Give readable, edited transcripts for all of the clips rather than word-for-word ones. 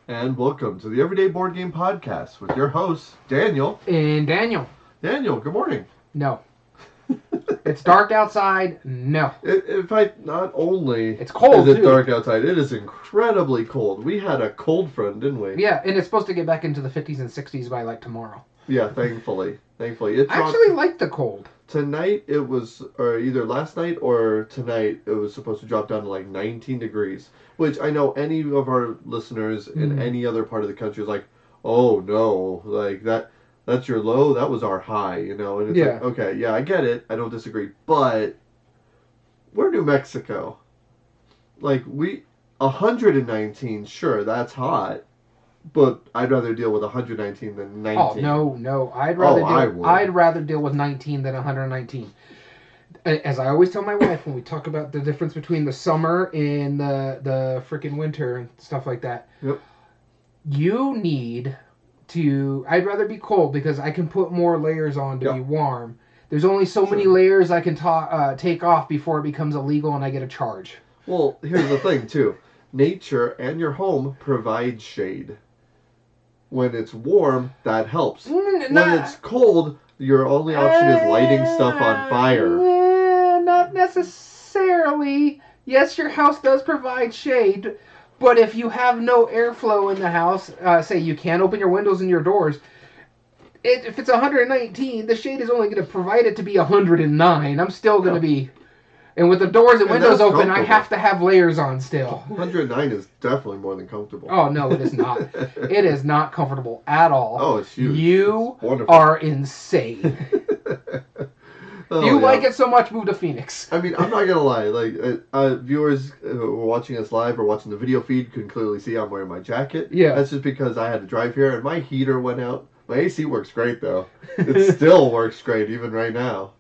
And welcome to the Everyday Board Game Podcast with your hosts, Daniel. And Daniel. Daniel, good morning. No. It's dark outside. No. In fact, not only it's cold, is it too. dark outside, it is incredibly cold. We had a cold front, didn't we? Yeah, and it's supposed to get back into the 50s and 60s by like tomorrow. Yeah, thankfully. I actually like the cold. Tonight it was, or either last night or tonight, it was supposed to drop down to like 19 degrees. Which I know any of our listeners in any other part of the country is like, oh no, like that's your low, that was our high, you know? And it's like, okay, yeah, I get it, I don't disagree. But we're New Mexico. Like, 119, sure, that's hot. But I'd rather deal with 119 than 19. Oh, no. I'd rather deal with 19 than 119. As I always tell my wife when we talk about the difference between the summer and the freaking winter and stuff like that. Yep. You need to... I'd rather be cold because I can put more layers on to be warm. There's only so many layers I can take off before it becomes illegal and I get a charge. Well, here's the thing, too. Nature and your home provide shade. When it's warm, that helps. When it's cold, your only option is lighting stuff on fire. Not necessarily. Yes, your house does provide shade, but if you have no airflow in the house, say you can't open your windows and your doors, if it's 119, the shade is only going to provide it to be 109. I'm still going to be... And with the doors and windows open, I have to have layers on still. 109 is definitely more than comfortable. Oh, no, it is not. It is not comfortable at all. Oh, it's huge. You are insane. If you like it so much, move to Phoenix. I mean, I'm not going to lie. Like, viewers who are watching us live or watching the video feed can clearly see I'm wearing my jacket. Yeah. That's just because I had to drive here, and my heater went out. My AC works great, though. It still works great, even right now.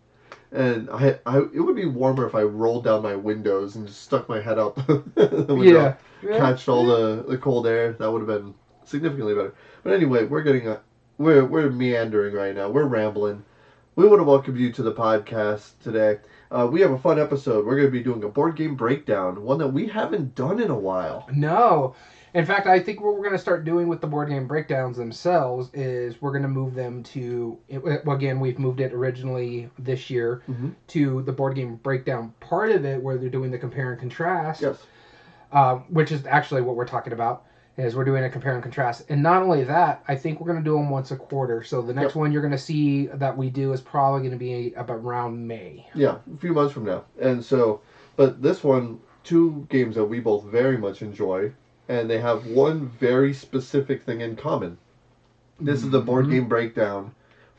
And it would be warmer if I rolled down my windows and just stuck my head out the window, catched all the cold air. That would have been significantly better. But anyway, we're meandering right now. We're rambling. We want to welcome you to the podcast today. We have a fun episode. We're going to be doing a board game breakdown, one that we haven't done in a while. No. In fact, I think what we're going to start doing with the board game breakdowns themselves is we're going to move them to... Again, we've moved it originally this year to the board game breakdown part of it where they're doing the compare and contrast. Yes. Which is actually what we're talking about, is we're doing a compare and contrast. And not only that, I think we're going to do them once a quarter. So the next one you're going to see that we do is probably going to be about around May. Yeah, a few months from now. And so, but this one, two games that we both very much enjoy... And they have one very specific thing in common. This is the board game breakdown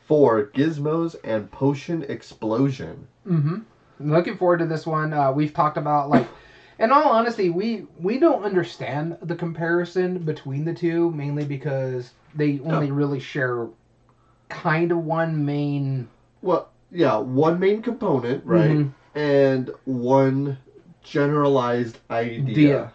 for Gizmos and Potion Explosion. I'm looking forward to this one. We've talked about, like... In all honesty, we don't understand the comparison between the two, mainly because they only really share kind of one main... Well, yeah, one main component, right? And one generalized idea.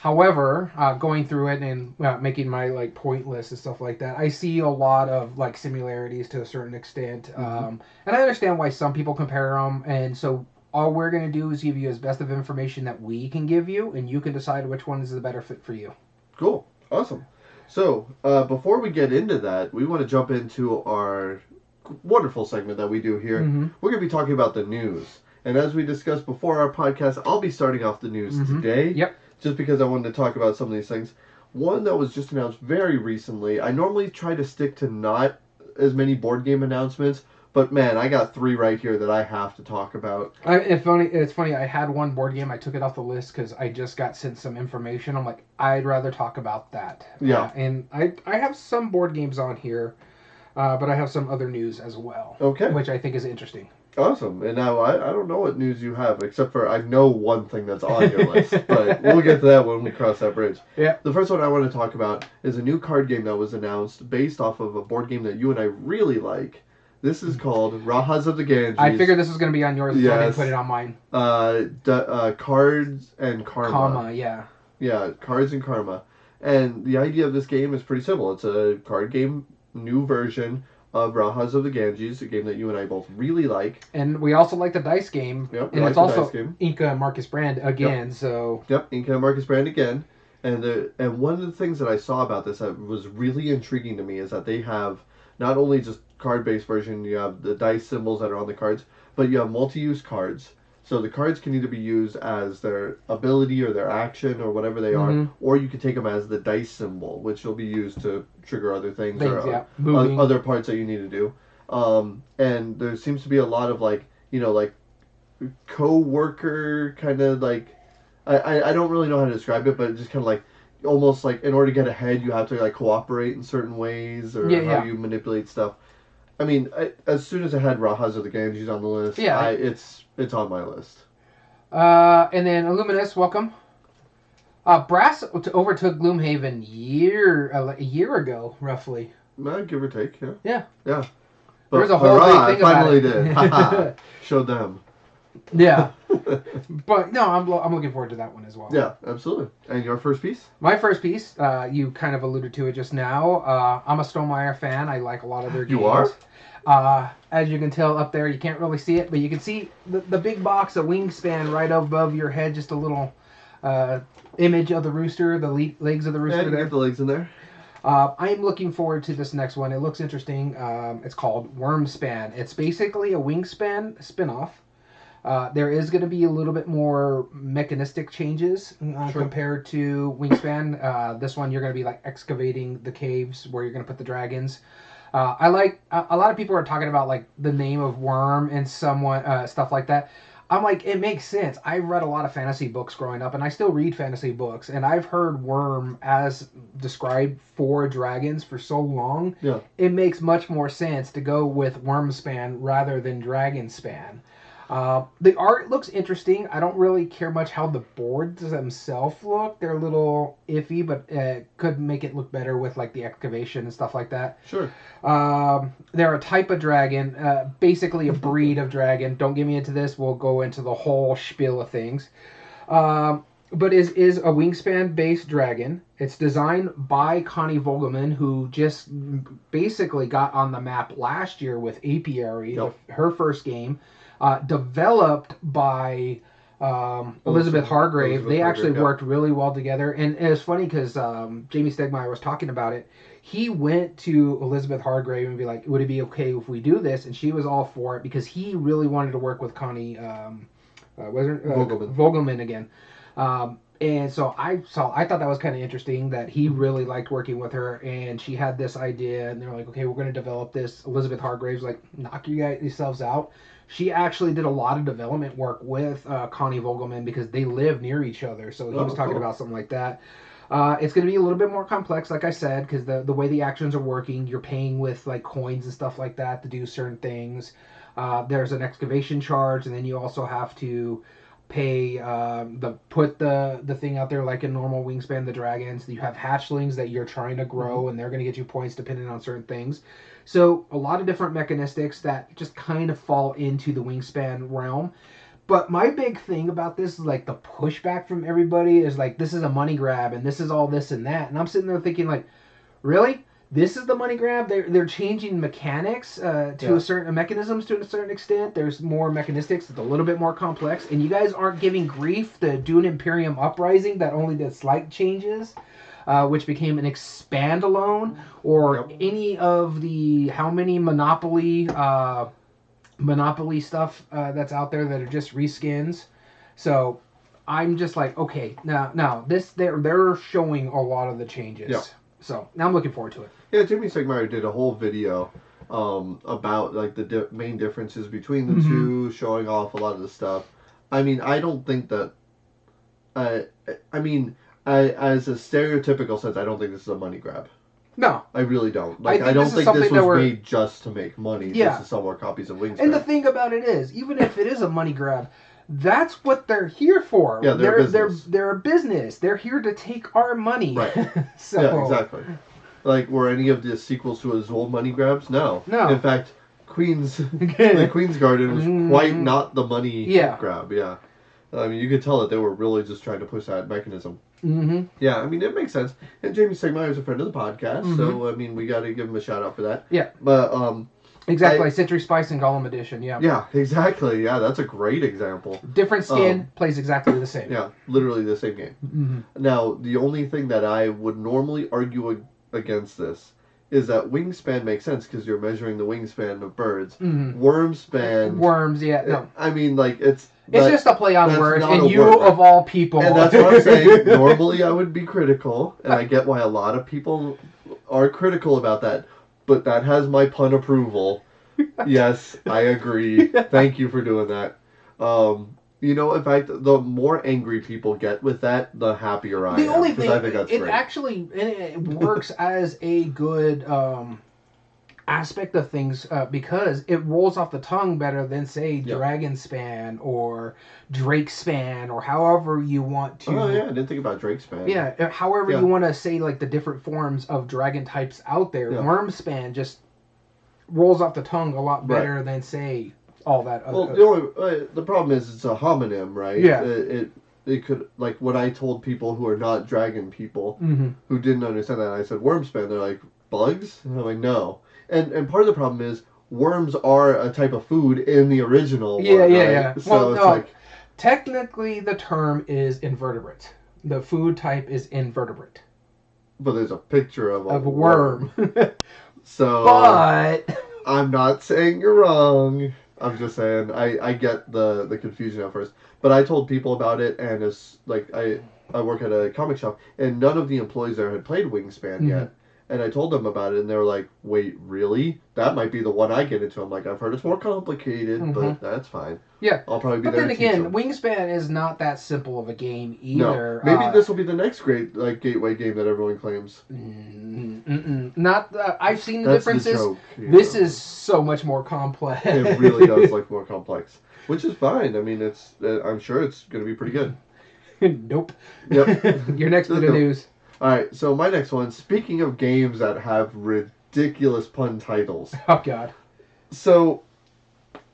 However, going through it and making my point list and stuff like that, I see a lot of similarities to a certain extent, and I understand why some people compare them. And so all we're going to do is give you as best of information that we can give you, and you can decide which one is the better fit for you. Cool, awesome. So before we get into that, we want to jump into our wonderful segment that we do here. We're going to be talking about the news, and as we discussed before our podcast, I'll be starting off the news today. Yep. Just because I wanted to talk about some of these things. One that was just announced very recently. I normally try to stick to not as many board game announcements, but man, I got three right here that I have to talk about. It's funny. I had one board game. I took it off the list because I just got sent some information. I'm like, I'd rather talk about that. Yeah. And I have some board games on here, but I have some other news as well. Okay. Which I think is interesting. Awesome. And now I don't know what news you have, except for I know one thing that's on your list, but we'll get to that when we cross that bridge. Yeah. The first one I want to talk about is a new card game that was announced based off of a board game that you and I really like. This is called Rajas of the Ganges. I figured this was going to be on yours, so I didn't put it on mine. Cards and Karma. Karma, yeah. Yeah, Cards and Karma. And the idea of this game is pretty simple. It's a card game, new version of Rajas of the Ganges, a game that you and I both really like. And we also like the dice game. Yep, and it's also Inca and Marcus Brand again, so... Yep, Inca and Marcus Brand again. And one of the things that I saw about this that was really intriguing to me is that they have not only just card-based version, you have the dice symbols that are on the cards, but you have multi-use cards. So the cards can either be used as their ability or their action or whatever they are, or you can take them as the dice symbol, which will be used to trigger other things or other parts that you need to do. And there seems to be a lot of like co-worker kind of like I don't really know how to describe it, but just kind of like almost like in order to get ahead, you have to like cooperate in certain ways or how you manipulate stuff. I mean, as soon as I had Rajas of the Ganges on the list, it's on my list. And then Illuminous, welcome. Brass overtook Gloomhaven a year ago, roughly. Give or take, yeah. Yeah. Yeah. But there was a whole big thing about it. Did. Showed them. Yeah. But no, I'm looking forward to that one as well. Yeah, absolutely. And your first piece? My first piece, you kind of alluded to it just now. I'm a Stonemaier fan. I like a lot of their games. You are? As you can tell up there, you can't really see it, but you can see the big box of Wingspan right above your head, just a little image of the rooster, the legs of the rooster. Yeah, you get the legs in there. I'm looking forward to this next one. It looks interesting. It's called Wormspan. It's basically a Wingspan spin-off. There is going to be a little bit more mechanistic changes compared to Wingspan. This one, you're going to be like excavating the caves where you're going to put the dragons. I like a lot of people are talking about like the name of Worm and stuff like that. I'm like, it makes sense. I read a lot of fantasy books growing up, and I still read fantasy books, and I've heard Worm as described for dragons for so long. Yeah. It makes much more sense to go with Wormspan rather than Dragonspan. The art looks interesting. I don't really care much how the boards themselves look. They're a little iffy, but could make it look better with like the excavation and stuff like that. Sure. They're a type of dragon, basically a breed of dragon. Don't get me into this. We'll go into the whole spiel of things. But is a Wingspan-based dragon. It's designed by Connie Vogelman, who just basically got on the map last year with Apiary, her first game. Developed by Elizabeth Hargrave. They actually worked really well together. And it's funny because Jamie Stegmaier was talking about it. He went to Elizabeth Hargrave and be like, would it be okay if we do this? And she was all for it because he really wanted to work with Connie Vogelman again. And so I thought that was kind of interesting that he really liked working with her, and she had this idea, and they're like, okay, we're going to develop this. Elizabeth Hargrave's like, knock you guys yourselves out. She actually did a lot of development work with Connie Vogelman because they live near each other. So he was talking about something like that. It's going to be a little bit more complex, like I said, because the way the actions are working, you're paying with like coins and stuff like that to do certain things. There's an excavation charge, and then you also have to pay put the thing out there like in normal Wingspan, the dragons. You have hatchlings that you're trying to grow, and they're going to get you points depending on certain things. So a lot of different mechanistics that just kind of fall into the Wingspan realm. But my big thing about this is like the pushback from everybody is like, this is a money grab and this is all this and that. And I'm sitting there thinking like, really? This is the money grab? They're changing mechanics to a certain mechanisms to a certain extent. There's more mechanistics. It's a little bit more complex. And you guys aren't giving grief to Dune Imperium Uprising that only did slight changes. Which became an expand-alone, or any of the how many Monopoly stuff that's out there that are just reskins. So I'm just like, okay, now this they're showing a lot of the changes. Yeah. So now I'm looking forward to it. Yeah, Jimmy Stegmaier did a whole video about like the main differences between the two, showing off a lot of the stuff. I mean, I don't think that. As a stereotypical sense, I don't think this is a money grab. No. I really don't. Like, I don't think this was made just to make money, just to sell more copies of Wingspan. And the thing about it is, even if it is a money grab, that's what they're here for. Yeah, they're a business. They're here to take our money. Right. So, yeah, exactly. Like, were any of the sequels to his old money grabs? No. No. In fact, the Queen's Garden was quite not the money grab. Yeah. I mean, you could tell that they were really just trying to push that mechanism. Mm-hmm. Yeah, I mean, it makes sense. And Jamie Stegmaier is a friend of the podcast, so, I mean, we got to give him a shout out for that. Yeah. But, Exactly, like Citrus Spice and Golem Edition, yeah. Yeah, exactly. Yeah, that's a great example. Different skin, plays exactly the same. Yeah, literally the same game. Mm-hmm. Now, the only thing that I would normally argue against this is that wingspan makes sense because you're measuring the wingspan of birds. Mm-hmm. Wormspan. Worms, yeah. No. I mean, like, it's just a play on words, and you, word. of all people. And that's what I'm saying. Normally, I would be critical, and I get why a lot of people are critical about that, but that has my pun approval. Yes, I agree. Thank you for doing that. In fact, the more angry people get with that, the happier I am. The only thing, I think that's it great. actually it works as a good aspect of things because it rolls off the tongue better than, say, Dragon Span or Drake Span or however you want to. Oh, yeah, I didn't think about Drake Span. Yeah, however you want to say, like, the different forms of dragon types out there. Yeah. Worm Span just rolls off the tongue a lot better than, say, all that other. Well, the problem is it's a homonym, right? Yeah. It could, like, when I told people who are not dragon people mm-hmm. who didn't understand that, I said Wormspan, they're like, bugs? And I'm like, no. And part of the problem is worms are a type of food in the original Yeah. So it's technically the term is invertebrate. The food type is invertebrate. But there's a picture of a worm. So but I'm not saying you're wrong. I'm just saying I get the confusion at first. But I told people about it, and it's like I work at a comic shop, and none of the employees there had played Wingspan mm-hmm. yet. And I told them about it, and they were like, wait, really? That might be the one I get into. I'm like, I've heard it's more complicated, mm-hmm. but that's fine. Yeah. I'll probably be but there then to teach again, them. Wingspan is not that simple of a game either. No. Maybe this will be the next great gateway game that everyone claims. Not. I've seen the that's differences. The joke, this is so much more complex. It really does look more complex, which is fine. I mean, it's. I'm sure it's going to be pretty good. Nope. Yep. Your next bit of news. All right, so my next one, speaking of games that have ridiculous pun titles. Oh, God. So,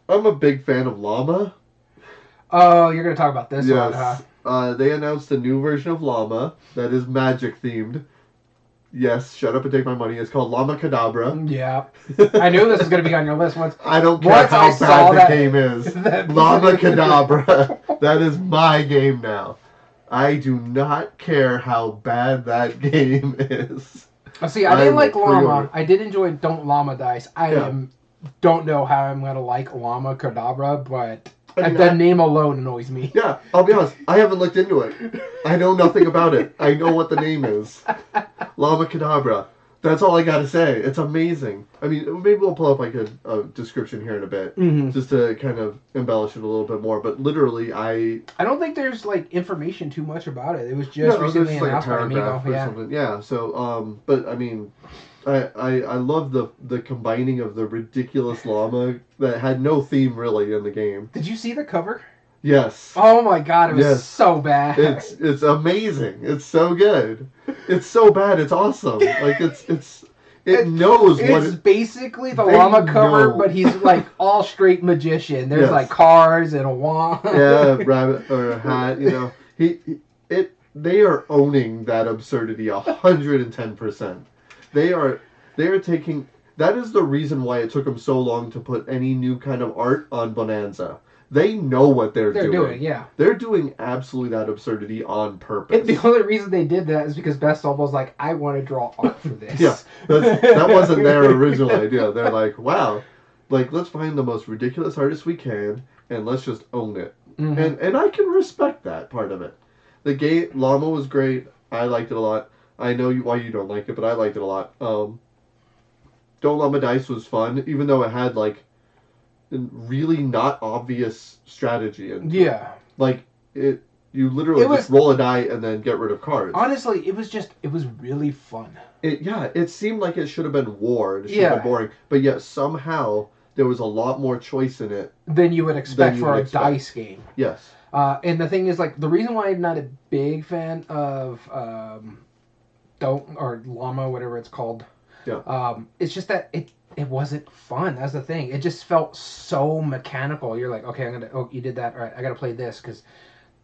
I'm a big fan of Llama. Oh, you're going to talk about this one, huh? They announced a new version of Llama that is magic themed. Yes, shut up and take my money. It's called Llama Cadabra. Yeah. I knew this was going to be on your list once. I don't care how bad the game is. Llama Cadabra. That is my game now. I do not care how bad that game is. See, I didn't like Llama. I did enjoy Don't Llama Dice. Don't know how I'm going to like Llama Cadabra, but the name alone annoys me. Yeah, I'll be honest. I haven't looked into it. I know nothing about it. I know what the name is. Llama Cadabra. That's all I gotta say. It's amazing. I mean, maybe we'll pull up like a description here in a bit, mm-hmm. just to kind of embellish it a little bit more. But literally, I don't think there's like information too much about it. It was just recently announced by Amigo. Something. Yeah. So, but I mean, I love the combining of the ridiculous llama that had no theme really in the game. Did you see the cover? Yes. Oh my God! It was so bad. It's amazing. It's so good. It's so bad. It's awesome. Like it knows what it's basically the llama cover, but he's like all straight magician. There's like cars and a wand. Yeah, rabbit or a hat. You know, they are owning that absurdity 110%. They are taking. That is the reason why it took them so long to put any new kind of art on Bonanza. They know what they're doing. Yeah. They're doing absolutely that absurdity on purpose. And the only reason they did that is because Best Of was like, I want to draw art for this. Yeah. That wasn't their original idea. They're like, wow, like, let's find the most ridiculous artist we can, and let's just own it. Mm-hmm. And I can respect that part of it. The game, Llama was great. I liked it a lot. I know why you don't like it, but I liked it a lot. Don't Llama Dice was fun, even though it had, like, really not obvious strategy. Like, you literally just roll a die and then get rid of cards. Honestly, it was really fun. It seemed like it should have been war. It should have been boring. But yet somehow there was a lot more choice in it than you would expect for a dice game. Yes. And the thing is, like, the reason why I'm not a big fan of Llama, whatever it's called. Yeah. It's just that it wasn't fun. That's the thing. It just felt so mechanical. You're like, okay, you did that. All right, I got to play this because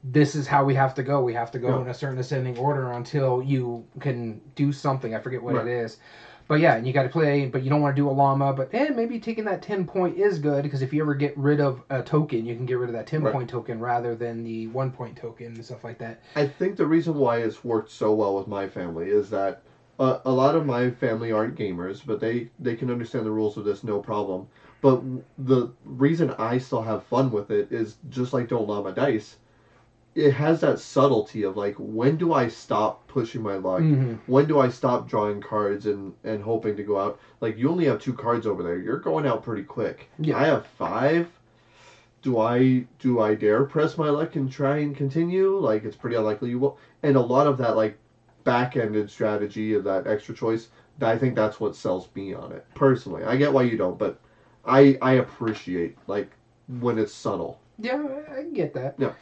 this is how we have to go. We have to go in a certain ascending order until you can do something. I forget what it is. But yeah, and you got to play, but you don't want to do a llama. But maybe taking that 10 point is good because if you ever get rid of a token, you can get rid of that 10 Right. point token rather than the 1 point token and stuff like that. I think the reason why it's worked so well with my family is that a lot of my family aren't gamers, but they can understand the rules of this no problem. But the reason I still have fun with it is just like Don't Llama Dice. It has that subtlety of like, when do I stop pushing my luck? Mm-hmm. When do I stop drawing cards and hoping to go out? Like, you only have 2 cards over there. You're going out pretty quick. Yeah. I have 5. Do I dare press my luck and try and continue? Like, it's pretty unlikely you will. And a lot of that like back-ended strategy of that extra choice, I think that's what sells me on it personally. I get why you don't, but I appreciate like when it's subtle. Yeah, I get that. Yeah.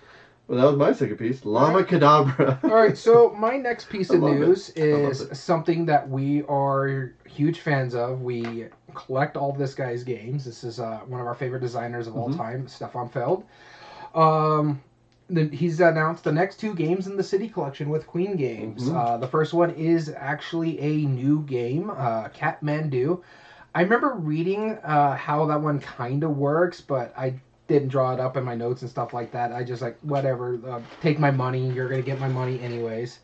Well, that was my second piece. Llama Cadabra. All right, so my next piece I of love news it. I love is it. something that we are huge fans of. We collect all this guy's games. This is one of our favorite designers of all time, Stefan Feld. He's announced the next 2 games in the City Collection with Queen Games. The first one is actually a new game, Kathmandu. I remember reading how that one kind of works, but I didn't draw it up in my notes and stuff like that. I just like, whatever, take my money. You're going to get my money anyways.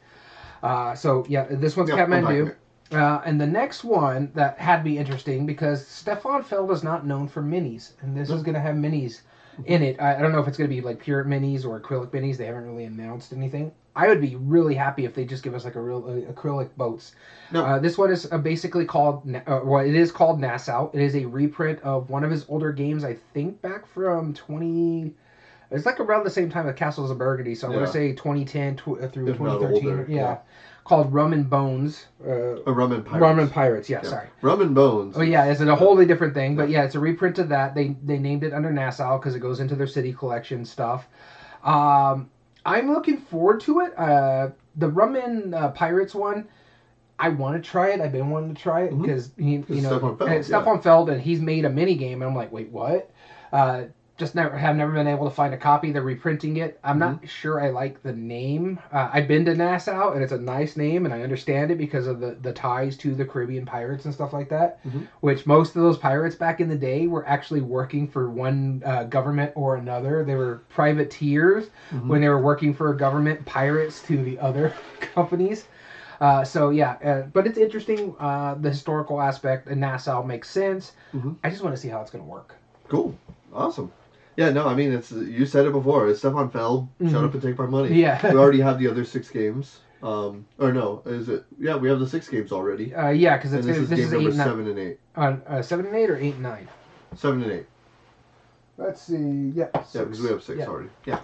So, yeah, this one's Kathmandu. And the next one that had to be interesting because Stefan Feld is not known for minis, and this is going to have minis in it. I don't know if it's going to be like pure minis or acrylic minis. They haven't really announced anything. I would be really happy if they just give us like a real acrylic boats. No. This one is basically called, well, it is called Nassau. It is a reprint of one of his older games, I think back from 20... It's like around the same time as Castles of Burgundy, so I'm going to say 2010 through If 2013. older, yeah. Called Rum and Bones. Rum and Pirates. Rum and Pirates, yeah, sorry. Rum and Bones. Oh yeah, it's a wholly different thing, but yeah, it's a reprint of that. They named it under Nassau because it goes into their City Collection stuff. I'm looking forward to it. The Rum and Pirates one, I want to try it. I've been wanting to try it because Stefan Feld, and he's made a mini game, and I'm like, wait, what? Just never been able to find a copy. They're reprinting it. I'm not sure I like the name. I've been to Nassau, and it's a nice name, and I understand it because of the ties to the Caribbean pirates and stuff like that, which most of those pirates back in the day were actually working for one government or another. They were privateers when they were working for government pirates to the other companies. So yeah, but it's interesting. The historical aspect in Nassau makes sense. I just want to see how it's going to work. Cool. Awesome. Yeah, no, I mean, it's you said it before. It's Stefan Feld. Shut up and take my money. Yeah. We already have the other 6 games. Or no, is it? Yeah, we have the 6 games already. Yeah, because this is game number 7 and 8. 7 and 8 or 8 and 9? 7 and 8. Let's see. Yeah. 6. Yeah, because we have 6 already. Yeah.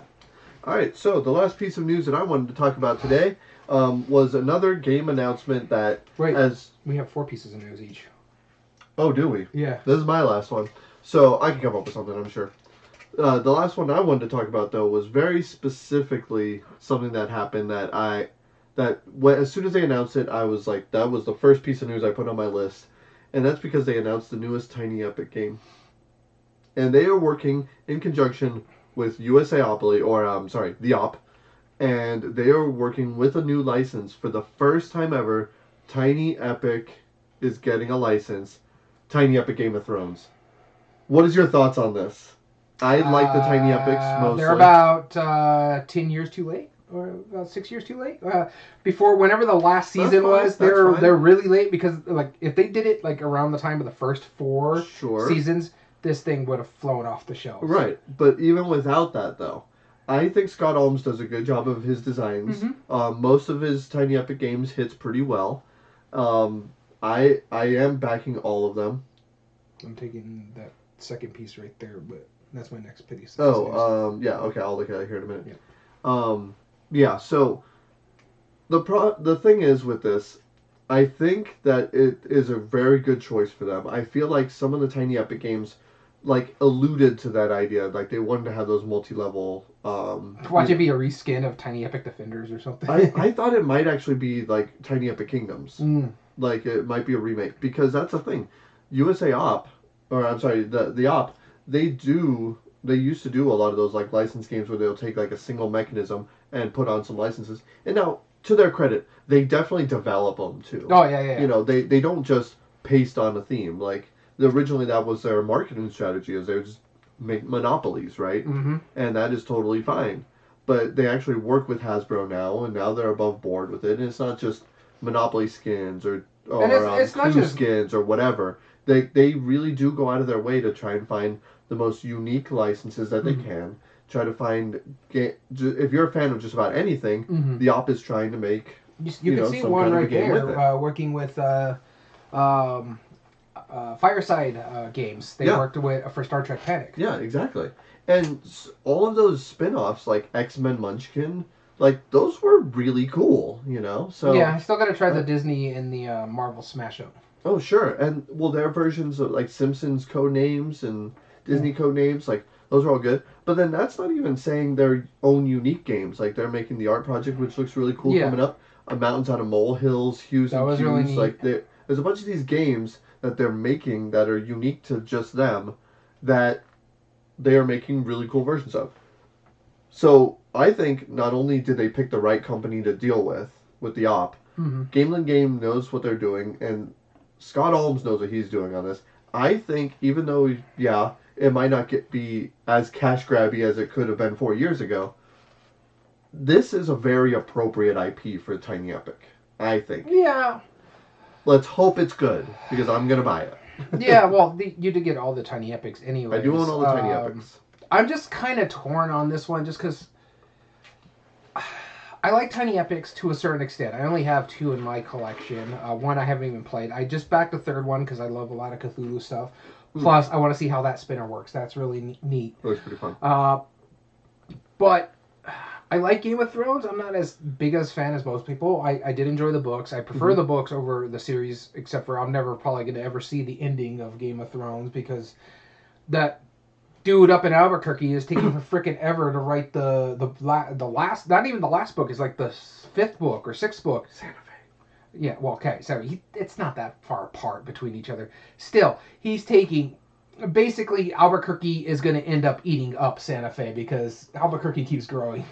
All right. So the last piece of news that I wanted to talk about today was another game announcement that we have 4 pieces of news each. Oh, do we? Yeah. This is my last one. So I can come up with something, I'm sure. The last one I wanted to talk about, though, was very specifically something that happened as soon as they announced it, I was like, that was the first piece of news I put on my list. And that's because they announced the newest Tiny Epic game. And they are working in conjunction with USAopoly, or, the Op. And they are working with a new license. For the first time ever, Tiny Epic is getting a license. Tiny Epic Game of Thrones. What is your thoughts on this? I like the Tiny Epics mostly. They're about 10 years too late, or about 6 years too late. Before, whenever the last season was, they're really late because like if they did it like around the time of the first 4 seasons, this thing would have flown off the shelves. Right, but even without that though, I think Scott Almes does a good job of his designs. Most of his Tiny Epic games hits pretty well. I am backing all of them. I'm taking that second piece right there, but that's my next piece. Yeah, okay, I'll look at it here in a minute. Yeah, so the thing is with this, I think that it is a very good choice for them. I feel like some of the Tiny Epic games like alluded to that idea, like they wanted to have those multi-level. Watch it be a reskin of Tiny Epic Defenders or something. I thought it might actually be like Tiny Epic Kingdoms, like it might be a remake because that's the thing. the Op. They used to do a lot of those like license games where they'll take like a single mechanism and put on some licenses. And now, to their credit, they definitely develop them too. Oh yeah. You know, they don't just based on a theme. Like originally, that was their marketing strategy, is they would just make monopolies, right? Mm-hmm. And that is totally fine. But they actually work with Hasbro now, and now they're above board with it. And it's not just Monopoly skins And it's not Clue just skins or whatever. They really do go out of their way to try and find the most unique licenses that they can. Try to find if you're a fan of just about anything, the op is trying to make you can see one right there working with Fireside Games. They worked with for Star Trek Panic. Yeah, exactly. And all of those spin-offs, like X-Men Munchkin, like those were really cool, you know. So yeah, I still got to try the Disney and the Marvel Smash Up. Oh sure, and well, their versions of like Simpsons code names and Disney code names, like those are all good. But then that's not even saying their own unique games. Like they're making the art project, which looks really cool coming up. Mountains out of molehills, Hues and Cues. Really neat. Like there's a bunch of these games that they're making that are unique to just them, that they are making really cool versions of. So I think not only did they pick the right company to deal with the op, Gameland Game knows what they're doing, and Scott Almes knows what he's doing on this. I think even though, yeah, it might not be as cash grabby as it could have been 4 years ago, this is a very appropriate IP for Tiny Epic, I think. Yeah. Let's hope it's good, because I'm going to buy it. Yeah, well, you did get all the Tiny Epics anyway. I do own all the Tiny Epics. I'm just kind of torn on this one, just because I like Tiny Epics to a certain extent. I only have 2 in my collection. One I haven't even played. I just backed the 3rd one because I love a lot of Cthulhu stuff. Plus, I want to see how that spinner works. That's really neat. It looks pretty fun. But I like Game of Thrones. I'm not as big a fan as most people. I did enjoy the books. I prefer the books over the series, except for I'm never probably going to ever see the ending of Game of Thrones because that dude up in Albuquerque is taking frickin' ever to write the last, not even the last book, is like the 5th book or 6th book. Santa Fe. Yeah, well, okay, so it's not that far apart between each other. Still, he's taking... Basically, Albuquerque is going to end up eating up Santa Fe because Albuquerque keeps growing.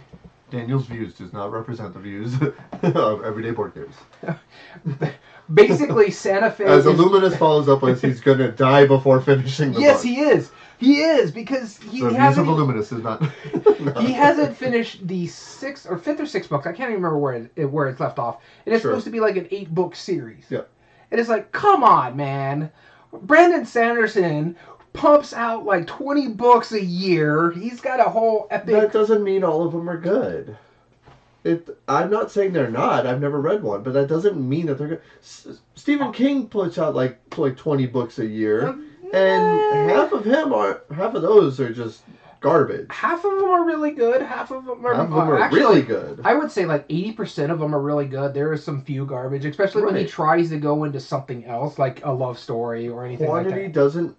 Daniel's views does not represent the views of Everyday Board Games. Basically, Santa Fe... As Illuminous follows up with, he's going to die before finishing the book. Yes, he is. He is, because he hasn't... The views of Illuminous is not... He hasn't finished the 5th or 6th books. I can't even remember where it's left off. And it's supposed to be like an 8-book series. Yeah. And it's like, come on, man. Brandon Sanderson pumps out like 20 books a year. He's got a whole epic... That doesn't mean all of them are good. I'm not saying they're not. I've never read one, but that doesn't mean that they're good. Stephen King puts out like 20 books a year, and half of those are just garbage. Half of them are really good. Half of them are actually, really good. I would say like 80% of them are really good. There is some few garbage, especially when he tries to go into something else, like a love story or anything like that. Quantity doesn't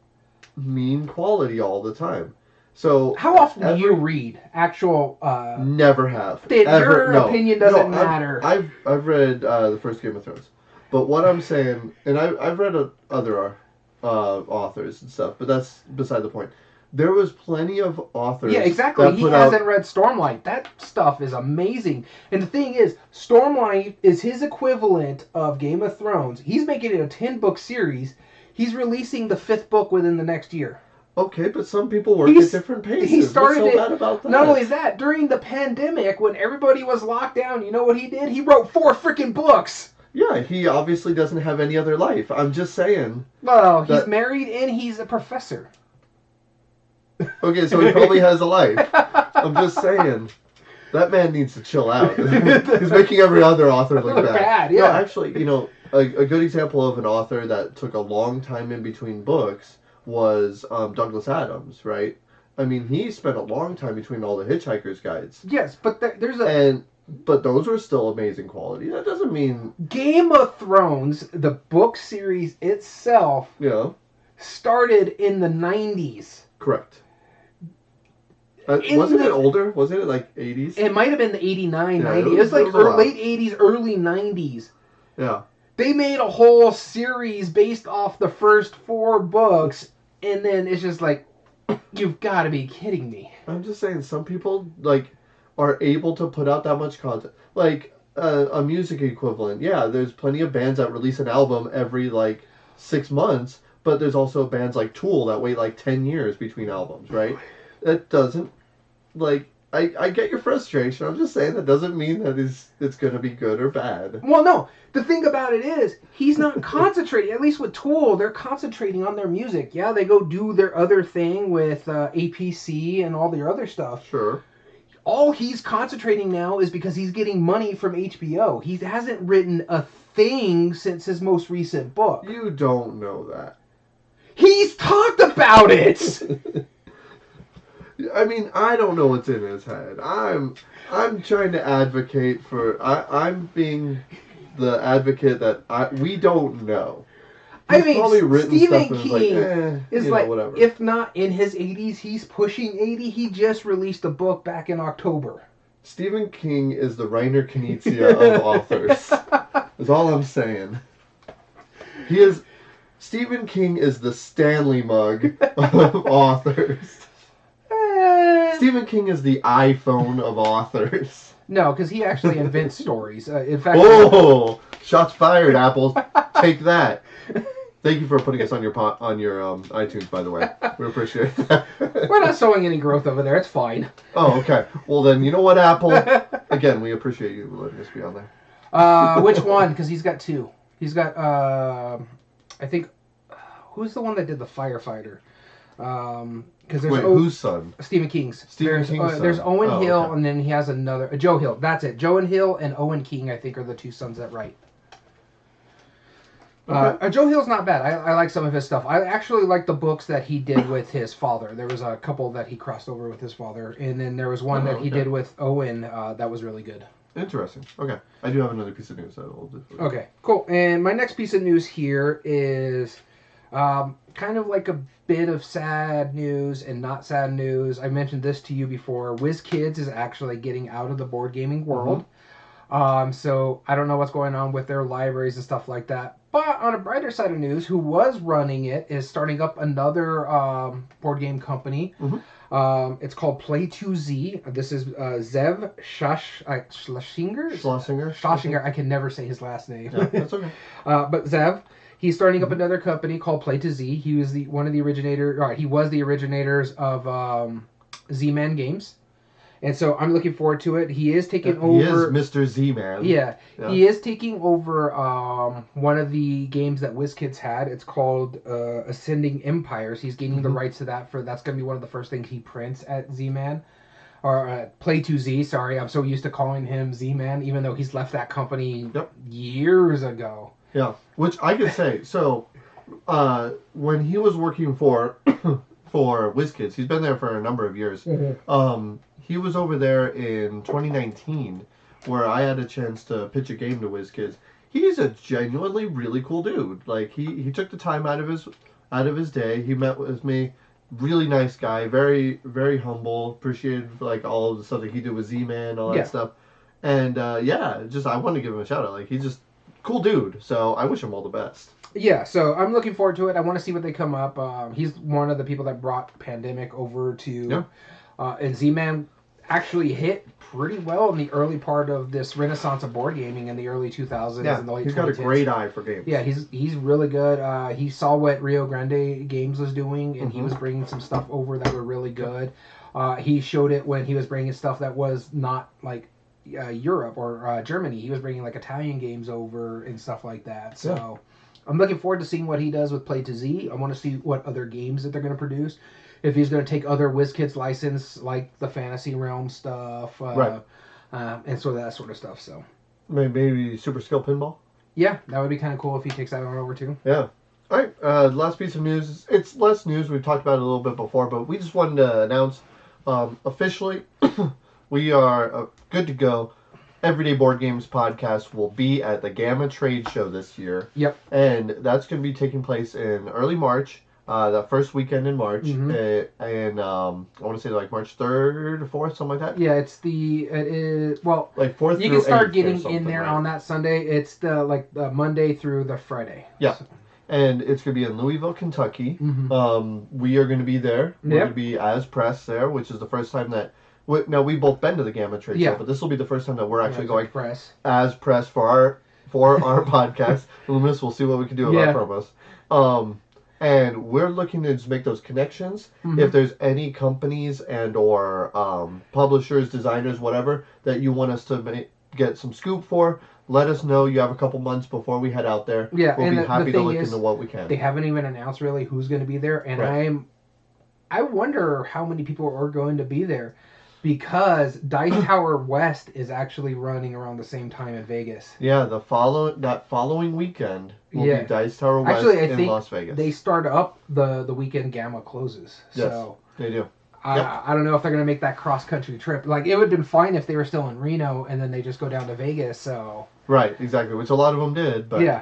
mean quality all the time. So how often do you read actual? Never have. Your opinion doesn't matter. I've read the first Game of Thrones, but what I'm saying, and I've read other authors and stuff, but that's beside the point. There was plenty of authors. Yeah, exactly. He hasn't read Stormlight. That stuff is amazing. And the thing is, Stormlight is his equivalent of Game of Thrones. He's making it a 10-book series. He's releasing the 5th book within the next year. Okay, but some people work at different paces. He started What's so bad about that? Not only that, during the pandemic, when everybody was locked down, you know what he did? He wrote 4 freaking books. Yeah, he obviously doesn't have any other life. I'm just saying. Well, he's married and he's a professor. Okay, so he probably has a life. I'm just saying. That man needs to chill out. He's making every other author look bad. Yeah. No, actually, a good example of an author that took a long time in between books was Douglas Adams, right? I mean, he spent a long time between all the Hitchhiker's Guides. Yes, but but those were still amazing quality. That doesn't mean... Game of Thrones, the book series itself, started in the 90s. Correct. Wasn't it older? Wasn't it like 80s? It might have been the 89, 90. It was like late 80s, early 90s. Yeah. They made a whole series based off the first 4 books, and then it's just like, you've got to be kidding me. I'm just saying, some people are able to put out that much content. Like a music equivalent. Yeah, there's plenty of bands that release an album every 6 months, but there's also bands like Tool that wait like 10 years between albums, right? That doesn't, like, I get your frustration. I'm just saying that doesn't mean that it's going to be good or bad. Well, no. The thing about it is, he's not concentrating. At least with Tool, they're concentrating on their music. Yeah, they go do their other thing with APC and all their other stuff. Sure. All he's concentrating now is because he's getting money from HBO. He hasn't written a thing since his most recent book. You don't know that. He's talked about it! I mean, I don't know what's in his head. I'm trying to advocate for. I'm being the advocate that we don't know. He's probably written Stephen stuff King is like, whatever. if not in his 80s, he's pushing 80. He just released a book back in October. Stephen King is the Reiner Knizia of authors. Is all I'm saying. Stephen King is the Stanley mug of authors. Stephen King is the iPhone of authors. No, because he actually invents stories. In fact, shots fired, Apples. Take that. Thank you for putting us on your iTunes, by the way. We appreciate that. We're not showing any growth over there. It's fine. Oh, okay. Well, then, you know what, Apple? Again, we appreciate you letting us be on there. Which one? Because he's got two. He's got, I think, who's the one that did the firefighter? Because there's whose son? Stephen King's. Stephen King's son. There's Owen Hill, okay. And then he has another Joe Hill. That's it. Joe and Hill and Owen King, I think, are the two sons that write. Okay. Joe Hill's not bad. I like some of his stuff. I actually like the books that he did with his father. There was a couple that he crossed over with his father, and then there was one that he did with Owen that was really good. Interesting. Okay. I do have another piece of news that will do. Okay, cool. And my next piece of news here is kind of like a bit of sad news and not sad news. I mentioned this to you before. WizKids is actually getting out of the board gaming world. So I don't know what's going on with their libraries and stuff like that. But on a brighter side of news, who was running it is starting up another board game company. It's called Play2Z. This is Zev Schlesinger. I can never say his last name. Yeah, that's okay. But Zev, he's starting up another company called Play2Z. He was one of the originator. He was the originators of Z-Man Games. And so I'm looking forward to it. He is taking over. He is Mr. Z-Man. Yeah, he is taking over one of the games that WizKids had. It's called Ascending Empires. He's gaining the rights to that. That's going to be one of the first things he prints at Z-Man. Or Play2Z, sorry. I'm so used to calling him Z-Man, even though he's left that company years ago. Yeah, which I could say. So, when he was working for WizKids, he's been there for a number of years. He was over there in 2019, where I had a chance to pitch a game to WizKids. He's a genuinely really cool dude. Like he took the time out of his day. He met with me. Really nice guy. Very very humble. Appreciated like all of the stuff that he did with Z-Man, all that stuff. And just I wanted to give him a shout out. Like he's just cool dude. So I wish him all the best. Yeah, so I'm looking forward to it. I want to see what they come up. He's one of the people that brought Pandemic over to, and Z-Man actually hit pretty well in the early part of this renaissance of board gaming in the early 2000s and the late 2010s. He's got a great eye for games. Yeah, he's really good. He saw what Rio Grande Games was doing, and he was bringing some stuff over that were really good. He showed it when he was bringing stuff that was not like Europe or Germany. He was bringing like Italian games over and stuff like that. So I'm looking forward to seeing what he does with Play2Z. I want to see what other games that they're going to produce. If he's going to take other WizKids license, like the Fantasy Realm stuff, and so that sort of stuff. So maybe Super Skill Pinball. Yeah, that would be kind of cool if he takes that one over too. Yeah. All right. Last piece of news. It's less news. We've talked about it a little bit before, but we just wanted to announce officially we are good to go. Everyday Board Games podcast will be at the Gamma Trade Show this year. Yep. And that's going to be taking place in early March. The first weekend in March, and I want to say like March 3rd or 4th, something like that. Yeah, it is like 4th. You can start getting in there on that Sunday. It's the Monday through the Friday. Yeah, so. And it's going to be in Louisville, Kentucky. We are going to be there. We're going to be as press there, which is the first time that. Now we've both been to the Gamma Trade Show, but this will be the first time that we're actually going press as press for for our podcast. Luminous, we'll see what we can do about Yeah. promos. And we're looking to just make those connections. Mhm. If there's any companies and or publishers, designers, whatever, that you want us to get some scoop for, let us know. You have a couple months before we head out there. Yeah, We'll and be the happy to thing look is, into what we can. They haven't even announced really who's going to be there, and Right. I wonder how many people are going to be there, because Dice Tower West is actually running around the same time in Vegas. Yeah, that following weekend will Yeah. be Dice Tower West Actually, I in think Las Vegas. they start up the weekend Gamma closes. Yes. So They do. I don't know if they're going to make that cross country trip. Like, it would have been fine if they were still in Reno and then they just go down to Vegas. So Right, exactly, which a lot of them did, but yeah.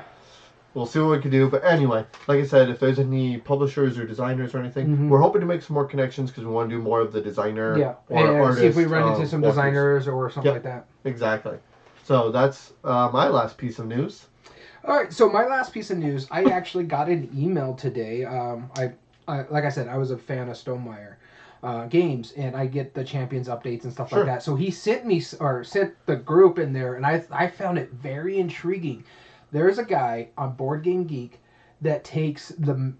we'll see what we can do. But anyway, like I said, if there's any publishers or designers or anything, Mhm. we're hoping to make some more connections because we want to do more of the designer or and artist. see if we run into some walkthroughs. designers or something like that. Exactly. So that's my last piece of news. All right, so my last piece of news, I actually got an email today. I like I said, I was a fan of Stonemeyer games, and I get the Champions updates and stuff Sure. like that. So he sent the group in there, and I found it very intriguing. There's a guy on Board Game Geek that takes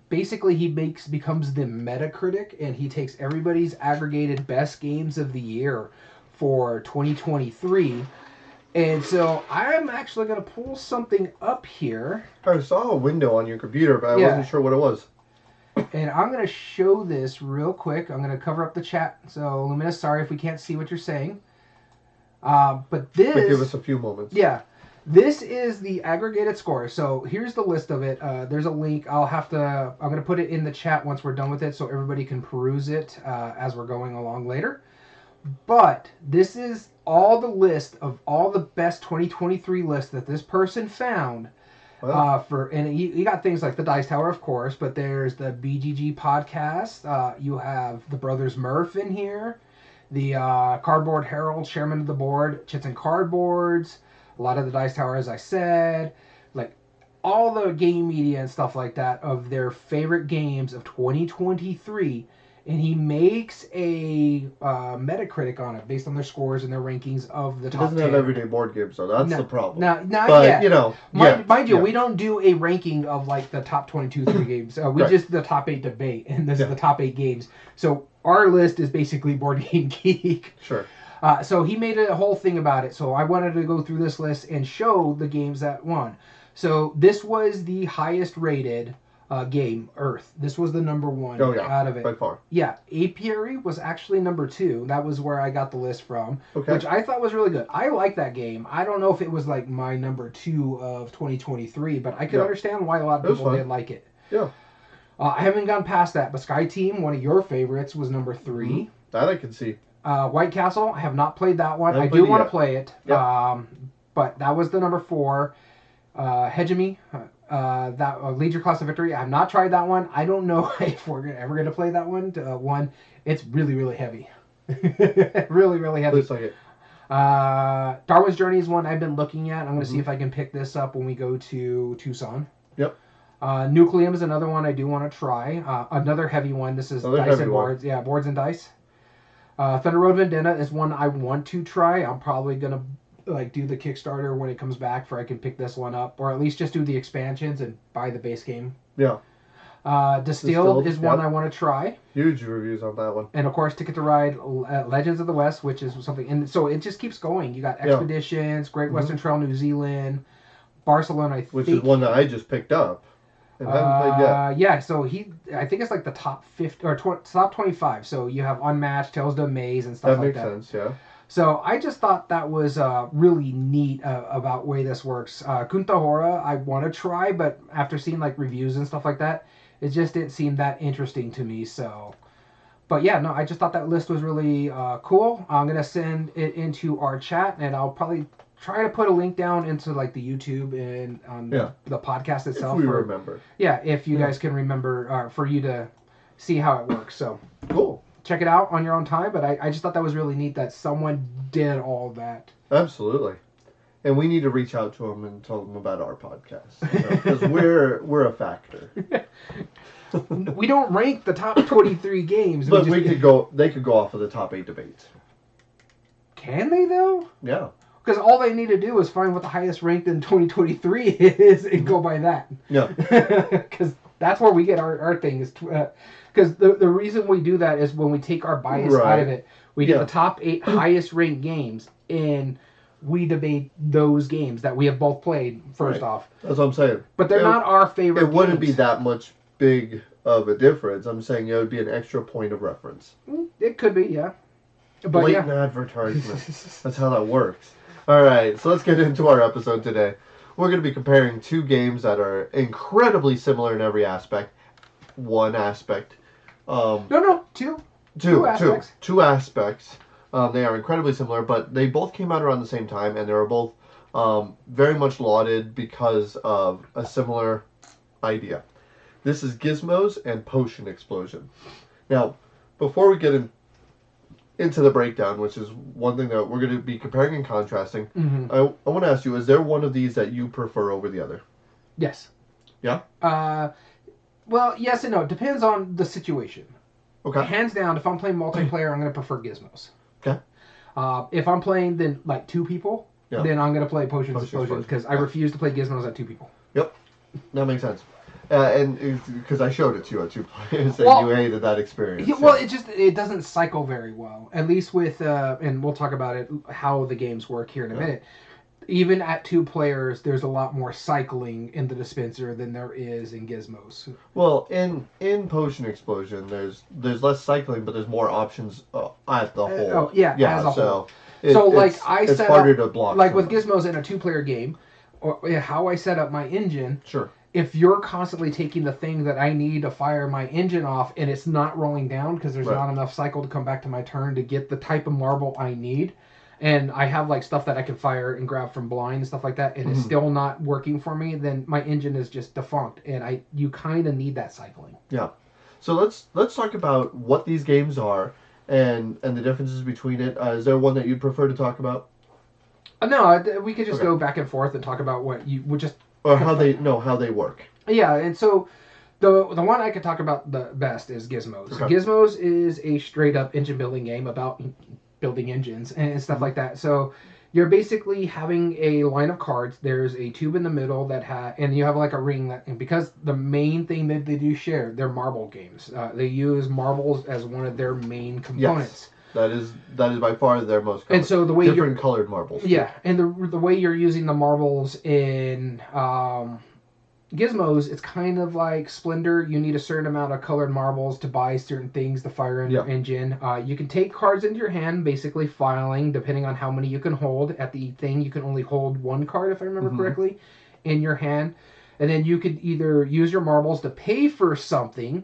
basically he becomes the Metacritic, and he takes everybody's aggregated best games of the year for 2023. And so I'm actually going to pull something up here, I saw a window on your computer, but I Yeah. wasn't sure what it was. and I'm going to show this real quick. I'm going to cover up the chat. So, Luminous, sorry if we can't see what you're saying. But this... But give us a few moments. Yeah. This is the aggregated score. So here's the list of it. There's a link. I'm going to put it in the chat once we're done with it so everybody can peruse it as we're going along later. But this is all the list of all the best 2023 lists that this person found. Wow. And you got things like the Dice Tower, of course, but there's the BGG podcast. You have the Brothers Murph in here, the Cardboard Herald, Chairman of the Board, Chits and Cardboards, a lot of the Dice Tower, as I said, like all the game media and stuff like that of their favorite games of 2023. And he makes a Metacritic on it based on their scores and their rankings of the It top doesn't 10. have everyday board games, so that's the problem. Not But, yet. you know, Mind you, yeah. we don't do a ranking of like the top 22 games. We Right. just the top 8 debate, and this Yeah. is the top 8 games. So our list is basically Board Game Geek. Sure. So he made a whole thing about it. So I wanted to go through this list and show the games that won. So this was the highest rated game, Earth. This was the number one out of it. By far. Yeah, Apiary was actually number 2. That was where I got the list from, Okay. which I thought was really good. I like that game. I don't know if it was like my number 2 of 2023, but I could understand why a lot of people did like it. Yeah. I haven't gone past that, but Sky Team, one of your favorites, was number 3. Mm-hmm. That I can see. White Castle, I have not played that one. I I haven't do played it want to yet. play it. Yep. But that was the number 4. Hegemony, that Lead Your Class to Victory. I have not tried that one. I don't know if we're ever going to play that one. It's really, really heavy. Really, really heavy. Looks like it. Darwin's Journey is one I've been looking at. I'm going to see if I can pick this up when we go to Tucson. Yep. Nucleum is another one I do want to try. Another heavy one. This is Another dice heavy and one. boards. Yeah, boards and dice. Thunder Road Vendetta is one I want to try. I'm probably going to do the Kickstarter when it comes back for I can pick this one up, or at least just do the expansions and buy the base game. Yeah. Distilled is one yep. I want to try. Huge reviews on that one. And of course, Ticket to Ride, Legends of the West, which is something, and so it just keeps going. You got Expeditions, Great Western Trail, New Zealand, Barcelona, Which is one that I just picked up and haven't played yet. Yeah, so I think it's like the top 50 or top 25. So you have Unmatched, Tales of Maze, and stuff That like makes sense, yeah. So I just thought that was really neat about way this works. Kunta Hora, I want to try, but after seeing like reviews and stuff like that, it just didn't seem that interesting to me. So, but yeah, no, I just thought that list was really cool. I'm gonna send it into our chat, and I'll probably try to put a link down into like the YouTube and on the podcast itself. If we remember. Yeah, if you guys can remember, for you to see how it works. So cool. Check it out on your own time, but I just thought that was really neat that someone did all that. Absolutely. And we need to reach out to them and tell them about our podcast. Because we're a factor. We don't rank the top 23 games. But they could go off of the top 8 debates. Can they, though? Yeah. Because all they need to do is find what the highest ranked in 2023 is and go by that. Yeah. Because that's where we get our thing. Because the reason we do that is when we take our bias out of it, we get the top 8 highest ranked games, and we debate those games that we have both played first off. That's what I'm saying. But they're not our favorite games. It wouldn't be that much big of a difference. I'm saying it would be an extra point of reference. It could be, yeah. But blatant advertisement. That's how that works. All right, so let's get into our episode today. We're going to be comparing 2 games that are incredibly similar in every aspect. One aspect. Two aspects. Two aspects. They are incredibly similar, but they both came out around the same time, and they were both very much lauded because of a similar idea. This is Gizmos and Potion Explosion. Now, before we get into the breakdown, which is one thing that we're going to be comparing and contrasting, I want to ask you, is there one of these that you prefer over the other? Yes. Yeah? Well, yes and no. It depends on the situation. Okay. Hands down, if I'm playing multiplayer, I'm going to prefer Gizmos. Okay. If I'm playing then like 2 people, then I'm going to play Potion Explosion because I refuse to play Gizmos at 2 people. Yep. That makes sense. And because I showed it to you at 2 players, and you hated that experience. Yeah, well, it doesn't cycle very well. At least with and we'll talk about it how the games work here in a minute. Even at 2 players, there's a lot more cycling in the dispenser than there is in Gizmos. Well, in Potion Explosion, there's less cycling, but there's more options at the whole. As a whole. It's harder to block. Like with Gizmos in a 2-player game, or how I set up my engine. Sure. If you're constantly taking the thing that I need to fire my engine off and it's not rolling down because there's not enough cycle to come back to my turn to get the type of marble I need, and I have like stuff that I can fire and grab from blind and stuff like that, and it's still not working for me, then my engine is just defunct, and you kind of need that cycling. Yeah. So let's talk about what these games are and the differences between it. Is there one that you'd prefer to talk about? No, we could just go back and forth and talk about what you would just. Or how they work. Yeah, and so the one I could talk about the best is Gizmos. Okay. Gizmos is a straight up engine building game about building engines and stuff like that. So you're basically having a line of cards. There's a tube in the middle and you have like a ring and because the main thing that they do share, they're marble games. They use marbles as one of their main components. Yes. That is by far their most common. And so the way different colored marbles. Yeah, and the way you're using the marbles in Gizmos, it's kind of like Splendor. You need a certain amount of colored marbles to buy certain things to fire in your engine. You can take cards into your hand, basically filing, depending on how many you can hold. At the thing, you can only hold 1 card, if I remember correctly, in your hand. And then you could either use your marbles to pay for something,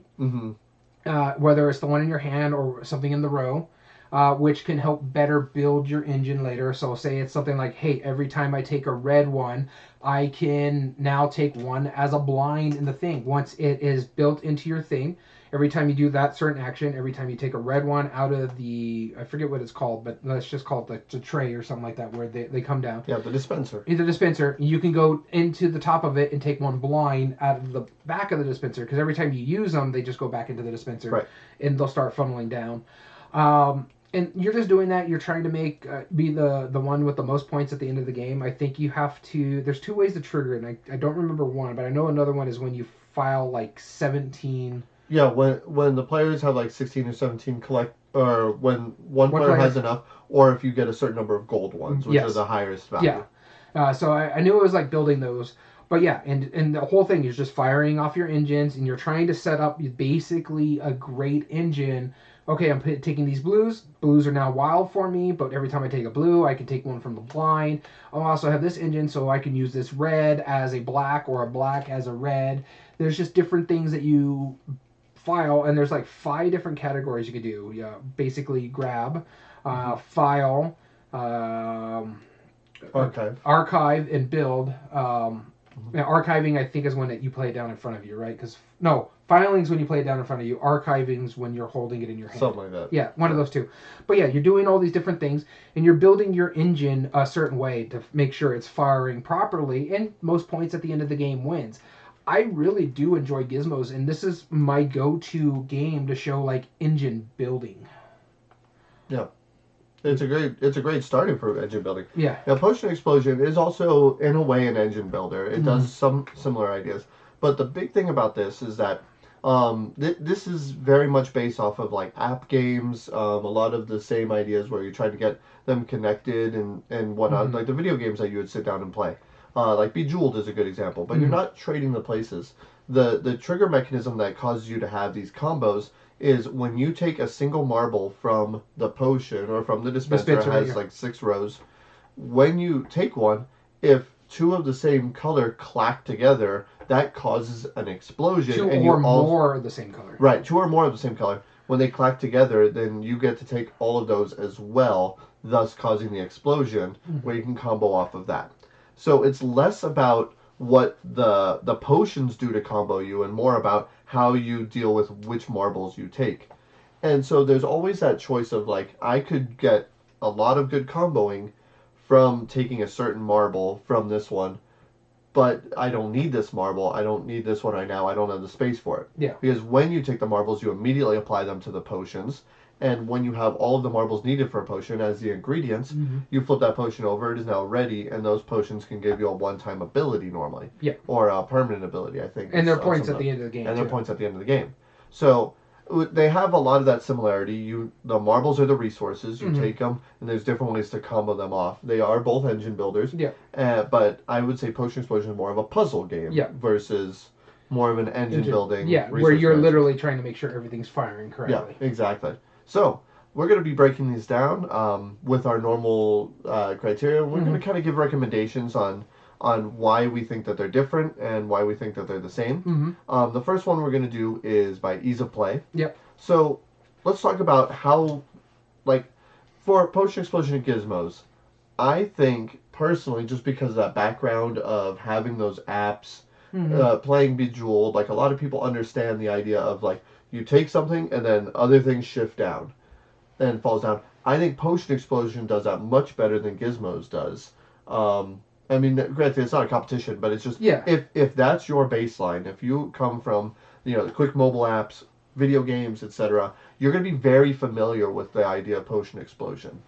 whether it's the one in your hand or something in the row. Which can help better build your engine later. So say it's something like, hey, every time I take a red one, I can now take one as a blind in the thing. Once it is built into your thing, every time you do that certain action, every time you take a red one out of I forget what it's called, but let's just call it the tray or something like that, where they come down. Yeah, the dispenser. In the dispenser, you can go into the top of it and take one blind out of the back of the dispenser, because every time you use them, they just go back into the dispenser, and they'll start funneling down. And you're just doing that. You're trying to be the one with the most points at the end of the game. I think you have to. There's 2 ways to trigger it. And I don't remember one, but I know another one is when you file like 17. Yeah, when the players have like 16 or 17 or when one player has enough, or if you get a certain number of gold ones, which are the highest value. Yeah. So I knew it was like building those. But yeah, and the whole thing is just firing off your engines, and you're trying to set up basically a great engine. Okay, I'm taking these blues. Blues are now wild for me, but every time I take a blue, I can take one from the blind. I'll also have this engine, so I can use this red as a black or a black as a red. There's just different things that you file, and there's like 5 different categories you could do. Yeah, basically grab, file, archive, and build. Archiving, I think, is when you play it down in front of you, right? Filing's when you play it down in front of you. Archiving's when you're holding it in your hand. Something like that. Yeah, one of those 2. But yeah, you're doing all these different things, and you're building your engine a certain way to make sure it's firing properly, and most points at the end of the game wins. I really do enjoy Gizmos, and this is my go-to game to show, like, engine building. Yeah. It's a great starting for engine building. Yeah. Now, Potion Explosion is also in a way an engine builder. It does some similar ideas, but the big thing about this is that this is very much based off of like app games. A lot of the same ideas where you're trying to get them connected and whatnot, like the video games that you would sit down and play. Like Bejeweled is a good example, but you're not trading the places. The trigger mechanism that causes you to have these combos is when you take a single marble from the potion or from the dispenser, it has like 6 rows. When you take one, if 2 of the same color clack together, that causes an explosion. 2 or more of the same color. Right, 2 or more of the same color. When they clack together, then you get to take all of those as well, thus causing the explosion, where you can combo off of that. So it's less about what the potions do to combo you and more about how you deal with which marbles you take. And so there's always that choice of like, I could get a lot of good comboing from taking a certain marble from this one, but I don't need this marble. I don't need this one right now. I don't have the space for it. Yeah. Because when you take the marbles, you immediately apply them to the potions. And when you have all of the marbles needed for a potion as the ingredients, you flip that potion over. It is now ready, and those potions can give you a one-time ability normally. Yeah. Or a permanent ability, I think. And they're points at the end of the game. And they're points at the end of the game. So they have a lot of that similarity. The marbles are the resources. You take them, and there's different ways to combo them off. They are both engine builders. Yeah. But I would say Potion Explosion is more of a puzzle game versus more of an engine building. Yeah, where you're literally trying to make sure everything's firing correctly. Yeah, exactly. So we're going to be breaking these down with our normal criteria. We're going to kind of give recommendations on why we think that they're different and why we think that they're the same. The first one we're going to do is by ease of play. Yep. So let's talk about how, like, for Potion Explosion and Gizmos, I think personally, just because of that background of having those apps, playing Bejeweled, like a lot of people understand the idea of like, you take something and then other things shift down and falls down. I think Potion Explosion does that much better than Gizmos does. I mean, granted, it's not a competition, but it's just if that's your baseline, if you come from the quick mobile apps, video games, etc., you're going to be very familiar with the idea of Potion Explosion.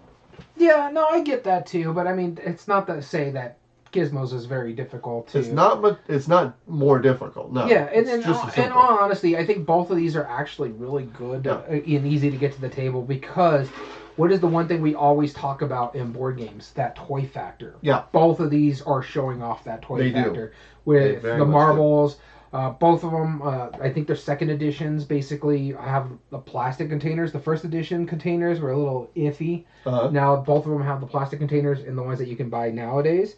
Yeah, no, I get that too, but I mean, it's not to say that Gizmos is very difficult to... It's not more difficult, no. Yeah, and in all honesty, I think both of these are actually really good and easy to get to the table because what is the one thing we always talk about in board games? That toy factor. Yeah. Both of these are showing off that toy factor. With the marbles, both of them, I think their second editions basically have the plastic containers. The first edition containers were a little iffy. Now both of them have the plastic containers in the ones that you can buy nowadays.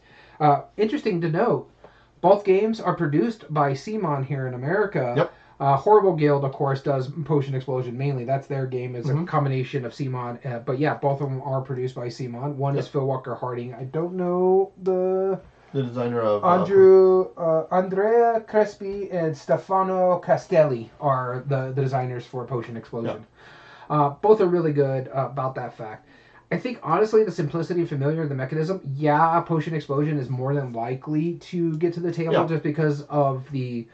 Interesting to note, both games are produced by CMON here in America. Yep. Horrible Guild, of course, does Potion Explosion mainly. That's their game. It's a combination of CMON. But yeah, both of them are produced by CMON. One is Phil Walker Harding. I don't know the designer of... Andrea Crespi and Stefano Castelli are the designers for Potion Explosion. Both are really good about that fact. I think, honestly, the simplicity and familiar of the mechanism, Potion Explosion is more than likely to get to the table just because of the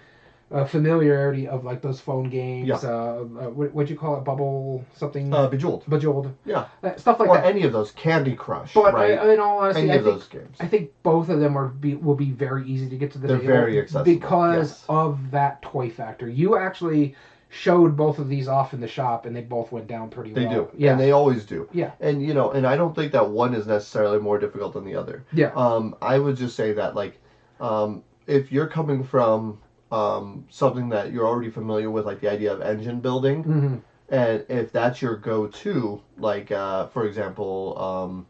familiarity of, like, those phone games. What'd you call it? Bubble something? Bejeweled. Yeah. Stuff like that. Or any of those. Candy Crush, but right? In all honesty, those games. I think both of them will be very easy to get to the table. They're very accessible. Because of that toy factor. You actually showed both of these off in the shop, and they both went down pretty well. They do, and they always do. Yeah, and and I don't think that one is necessarily more difficult than the other. Yeah. I would just say that like, if you're coming from something that you're already familiar with, like the idea of engine building, and if that's your go-to, like for example,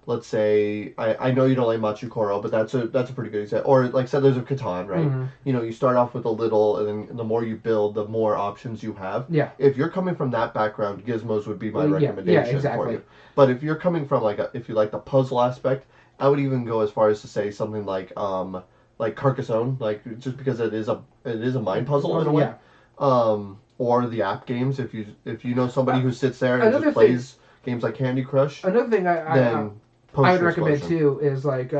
let's say I know you don't like Machikoro, but that's a pretty good example. Or like Settlers of Catan, right? You start off with a little, and then the more you build, the more options you have. Yeah. If you're coming from that background, Gizmos would be my recommendation for you. But if you're coming from if you like the puzzle aspect, I would even go as far as to say something like Carcassonne, like just because it is a mind puzzle in a way. Or the app games, if you know somebody who sits there and just plays games like Candy Crush. Another thing I would recommend too is like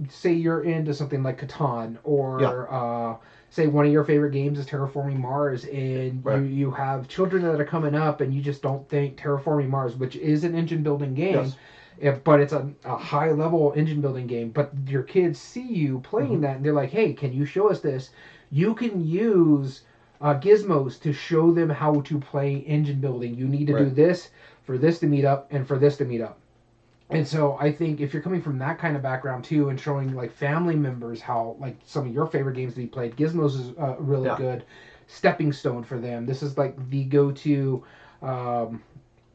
say you're into something like Catan or say one of your favorite games is Terraforming Mars, and you have children that are coming up and you just don't think Terraforming Mars, which is an engine building game, But it's a high level engine building game. But your kids see you playing that, and they're like, "Hey, can you show us this?" You can use Gizmos to show them how to play engine building. You need to do this for this to meet up, and for this to meet up. And so I think if you're coming from that kind of background too, and showing like family members how like some of your favorite games to be played, Gizmos is a really good stepping stone for them. This is like the go-to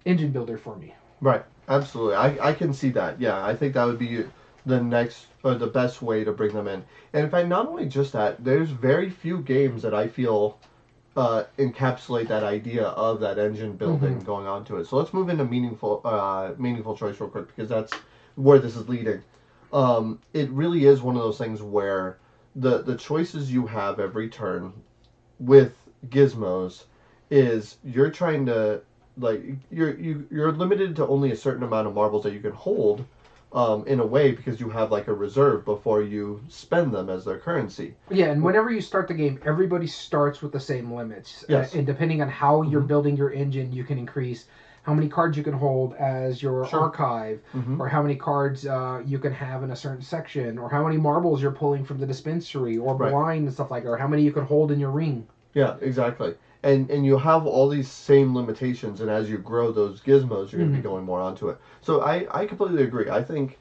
engine builder for me. Right. Absolutely. I can see that. Yeah, I think that would be the next or the best way to bring them in. And in fact, not only just that, there's very few games that I feel encapsulate that idea of that engine building going on to it. So let's move into meaningful choice real quick, because that's where this is leading. It really is one of those things where the choices you have every turn with Gizmos is you're trying to you're limited to only a certain amount of marbles that you can hold. In a way, because you have like a reserve before you spend them as their currency. Yeah, and whenever you start the game, everybody starts with the same limits. Yes. And depending on how you're building your engine, you can increase how many cards you can hold as your archive, or how many cards you can have in a certain section, or how many marbles you're pulling from the dispensary, or blind and stuff like that, or how many you can hold in your ring. Yeah, exactly. And you have all these same limitations, and as you grow those gizmos, you're going to be going more onto it. So I completely agree. I think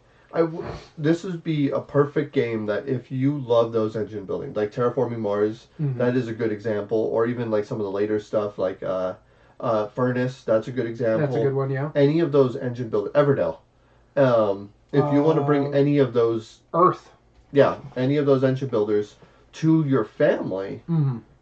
this would be a perfect game that if you love those engine building, like Terraforming Mars, that is a good example, or even like some of the later stuff like Furnace, that's a good example. That's a good one, yeah. Any of those engine building, Everdell. If you want to bring any of those... Earth. Yeah, any of those engine builders to your family,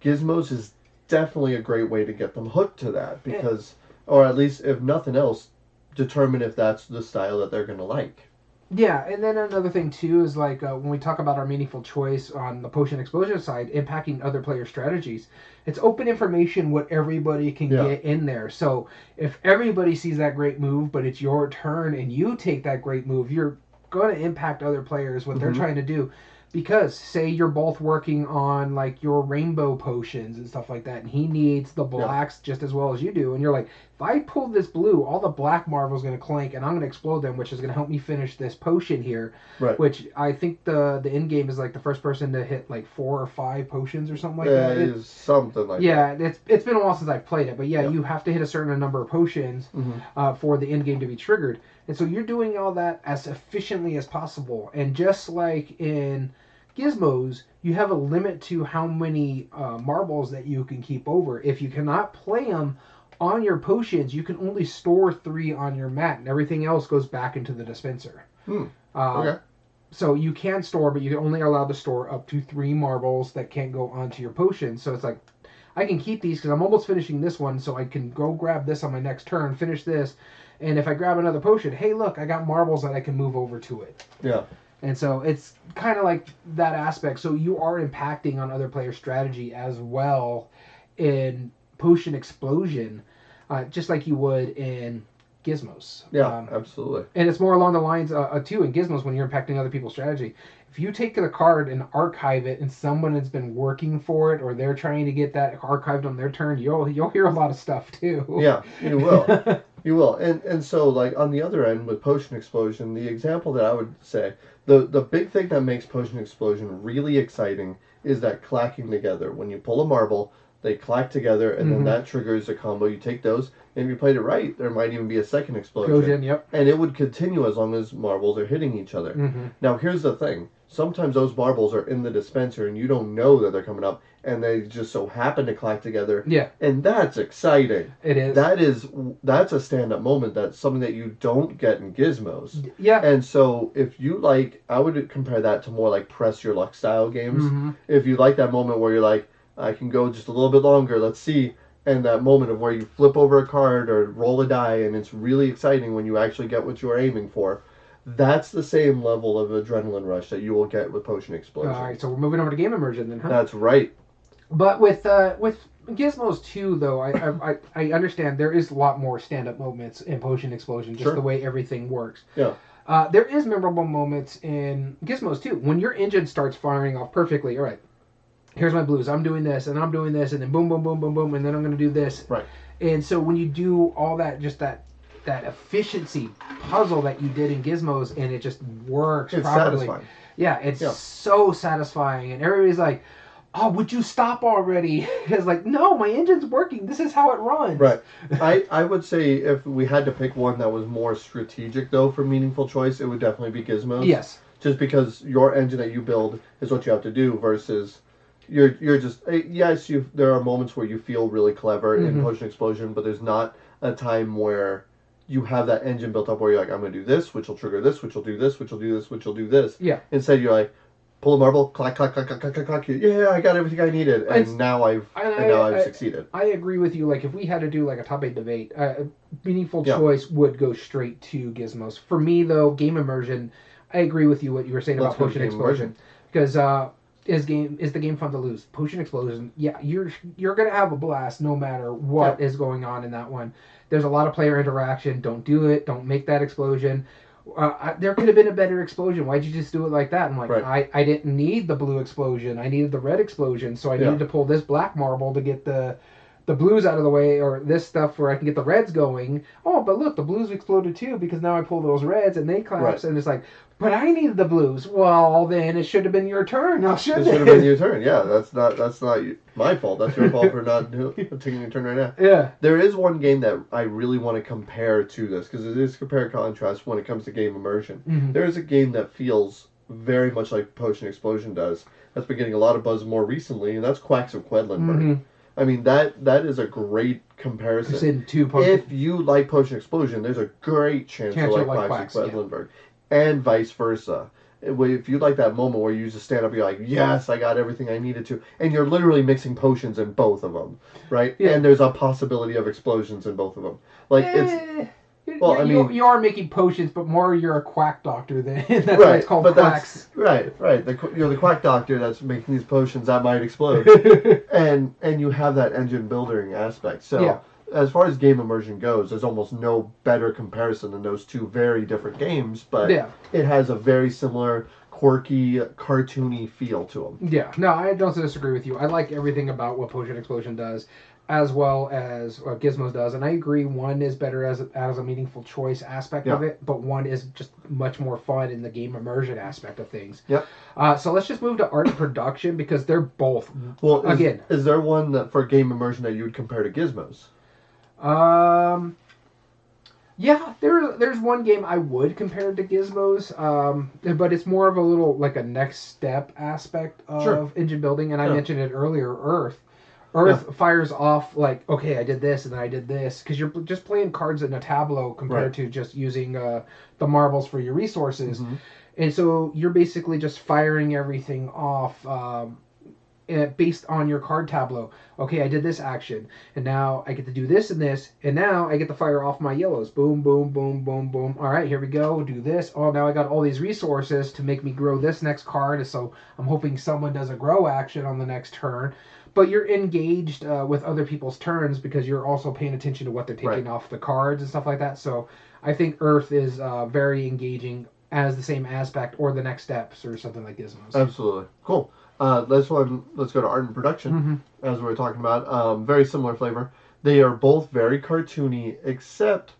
Gizmos is definitely a great way to get them hooked to that, because, or at least if nothing else, determine if that's the style that they're going to like. Yeah, and then another thing too is like when we talk about our meaningful choice on the Potion Explosion side, impacting other player strategies. It's open information what everybody can get in there. So if everybody sees that great move, but it's your turn and you take that great move, you're going to impact other players what they're trying to do. Because say you're both working on like your rainbow potions and stuff like that, and he needs the blacks just as well as you do, and you're like, if I pull this blue, all the black marbles going to clank, and I'm going to explode them, which is going to help me finish this potion here. Right. Which I think the end game is like the first person to hit like 4 or 5 potions or something like that. It is something like that. Yeah, it's been a while since I've played it, but you have to hit a certain number of potions for the end game to be triggered, and so you're doing all that as efficiently as possible, and just like in Gizmos, you have a limit to how many marbles that you can keep over. If you cannot play them on your potions, you can only store 3 on your mat, and everything else goes back into the dispenser. Okay. So you can store, but you're only allowed to store up to 3 marbles that can't go onto your potions. So it's like, I can keep these because I'm almost finishing this one, so I can go grab this on my next turn, finish this, and if I grab another potion, hey, look, I got marbles that I can move over to it. Yeah. And so it's kind of like that aspect. So you are impacting on other players' strategy as well in Potion Explosion, just like you would in Gizmos. Yeah, absolutely. And it's more along the lines, too, in Gizmos when you're impacting other people's strategy. If you take the card and archive it and someone has been working for it or they're trying to get that archived on their turn, you'll hear a lot of stuff, too. Yeah, you will. You will. And so, like, on the other end with Potion Explosion, the example that I would say, the big thing that makes Potion Explosion really exciting is that clacking together. When you pull a marble, they clack together, and then that triggers a combo. You take those, and if you played it right, there might even be a second explosion. And it would continue as long as marbles are hitting each other. Now, here's the thing. Sometimes those marbles are in the dispenser, and you don't know that they're coming up, and they just so happen to clack together. Yeah. And that's exciting. It is. That's a stand-up moment. That's something that you don't get in Gizmos. Yeah. And so if you like, I would compare that to more like press your luck style games. If you like that moment where you're like, I can go just a little bit longer, let's see. And that moment of where you flip over a card or roll a die, and it's really exciting when you actually get what you're aiming for. That's the same level of adrenaline rush that you will get with Potion Explosion. All right, so we're moving over to Game Immersion then, huh? That's right. But with Gizmos too, though, I understand there is a lot more stand-up moments in Potion Explosion, just the way everything works. Yeah. There is memorable moments in Gizmos too. When your engine starts firing off perfectly, all right, here's my blues, I'm doing this, and I'm doing this, and then boom, boom, boom, boom, boom, and then I'm going to do this. Right. And so when you do all that, just that that efficiency puzzle that you did in Gizmos, and it just works It's properly. satisfying. Yeah, it's so satisfying, and everybody's like, "Oh, would you stop already?" It's like, no, my engine's working. This is how it runs. Right. I would say if we had to pick one that was more strategic, though, for meaningful choice, it would definitely be Gizmos. Yes. Just because your engine that you build is what you have to do versus you're just yes, there are moments where you feel really clever in Potion Explosion, but there's not a time where you have that engine built up where you're like, I'm going to do this, which will trigger this, which will do this, which will do this, which will do this. Yeah. Instead, you're like, pull a marble, clack, clack, clack, clack, clack, clack, clack. Yeah, I got everything I needed, and now I've succeeded. I agree with you. Like, if we had to do like a top 8 debate, meaningful choice would go straight to Gizmos. For me, though, game immersion, I agree with you what you were saying about Potion Explosion, because is the game fun to lose? Potion Explosion, yeah, you're gonna have a blast no matter what is going on in that one. There's a lot of player interaction. Don't do it. Don't make that explosion. There could have been a better explosion. Why'd you just do it like that? I'm like, I didn't need the blue explosion. I needed the red explosion, so I needed to pull this black marble to get the blues out of the way, or this stuff where I can get the reds going. Oh, but look, the blues exploded too because now I pull those reds and they collapse, and it's like, but I needed the blues. Well, then it should have been your turn. Now shouldn't it? It should have been your turn. Yeah, that's not my fault. That's your fault for not taking your turn right now. Yeah. There is one game that I really want to compare to this because it is compare and contrast when it comes to game immersion. There is a game that feels very much like Potion Explosion does. That's been getting a lot of buzz more recently, and that's Quacks of Quedlinburg. I mean, that is a great comparison. If you like Potion Explosion, there's a great chance you'll like Quacks of Quedlinburg. And vice versa. If you like that moment where you just stand up and you're like, yes, I got everything I needed to, and you're literally mixing potions in both of them, right? Yeah. And there's a possibility of explosions in both of them. Like, it's... Well, I mean... You are making potions, but more you're a quack doctor than... That's why it's called quacks. Right. You're the quack doctor that's making these potions that might explode. and you have that engine building aspect. So... As far as game immersion goes, there's almost no better comparison than those two very different games, but it has a very similar, quirky, cartoony feel to them. Yeah, no, I don't disagree with you. I like everything about what Potion Explosion does, as well as what Gizmos does, and I agree one is better as a meaningful choice aspect of it, but one is just much more fun in the game immersion aspect of things. Yep. So let's just move to art and production, because they're both... Well, is there one that for game immersion that you would compare to Gizmos? Yeah, there's one game I would compare to Gizmos, but it's more of a little like a next step aspect of engine building, and I mentioned it earlier, Earth. Earth fires off like, okay, I did this and then I did this, because you're just playing cards in a tableau compared to just using the marbles for your resources, and so you're basically just firing everything off. Based on your card tableau. Okay, I did this action, and now I get to do this and this, and now I get to fire off my yellows. Boom, boom, boom, boom, boom. All right, here we go. Do this. Oh, now I got all these resources to make me grow this next card, so I'm hoping someone does a grow action on the next turn. But you're engaged with other people's turns because you're also paying attention to what they're taking off the cards and stuff like that. So I think Earth is very engaging as the same aspect or the next steps or something like Gizmos. Absolutely. Cool. Let's go to art and production, as we were talking about. Very similar flavor. They are both very cartoony, except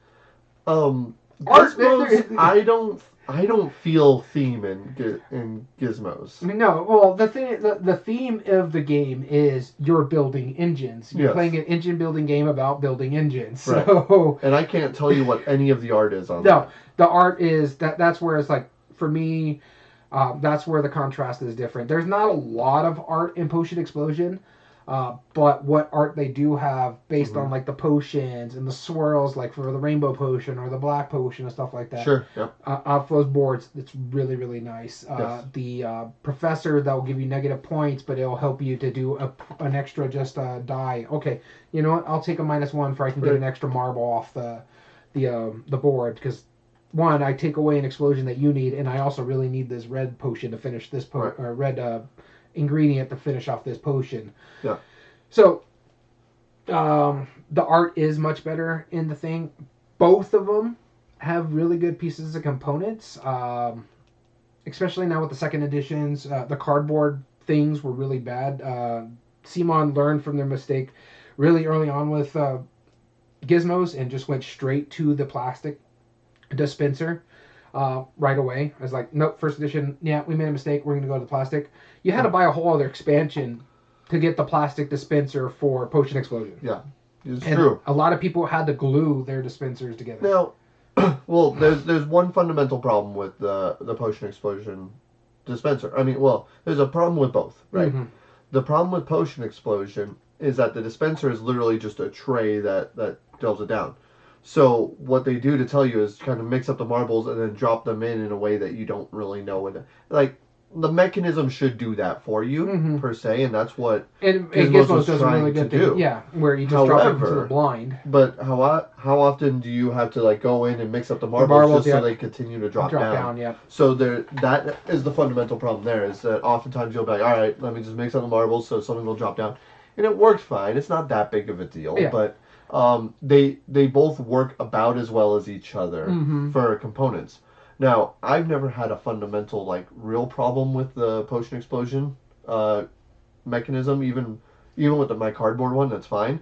Gizmos, I don't feel theme in Gizmos. No, well, the theme of the game is you're building engines. You're playing an engine building game about building engines. So, and I can't tell you what any of the art is on that. No, the art is that's where it's like, for me, that's where the contrast is different. There's not a lot of art in Potion Explosion, but what art they do have based on like the potions and the swirls, like for the rainbow potion or the black potion and stuff like that. Sure. Yep. Off those boards, it's really, really nice. The professor, that will give you negative points, but it'll help you to do an extra just die. Okay, you know what? I'll take a -1 for I can get an extra marble off the board, because one, I take away an explosion that you need, and I also really need this red potion to finish this red ingredient to finish off this potion. Yeah. So, the art is much better in the thing. Both of them have really good pieces of components, especially now with the second editions. The cardboard things were really bad. Simon learned from their mistake really early on with Gizmos and just went straight to the plastic dispenser right away. I was like, nope, first edition, yeah, we made a mistake. We're going to go to the plastic. You had to buy a whole other expansion to get the plastic dispenser for Potion Explosion. Yeah, it's And true. a lot of people had to glue their dispensers together. Now, well, there's one fundamental problem with the Potion Explosion dispenser. I mean, well, there's a problem with both, right? Mm-hmm. The problem with Potion Explosion is that the dispenser is literally just a tray that delves it down. So what they do to tell you is kind of mix up the marbles and then drop them in a way that you don't really know what. Like the mechanism should do that for you per se, and that's what And Gizmos Gizmos was does a really trying to good thing. do. Yeah, where you just drop it into the However, blind. But how often do you have to like go in and mix up the marbles, just so they continue to drop down? Yeah. So that is the fundamental problem there. Is that oftentimes you'll be like, all right, let me just mix up the marbles so something will drop down, and it works fine. It's not that big of a deal, but they both work about as well as each other for components. Now, I've never had a fundamental like real problem with the Potion Explosion mechanism, even with my cardboard one. That's fine.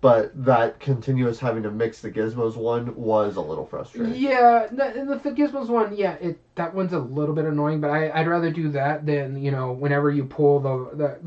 But that continuous having to mix the Gizmos one was a little frustrating. Yeah, the Gizmos one, yeah, that one's a little bit annoying, but I'd rather do that than, whenever you pull the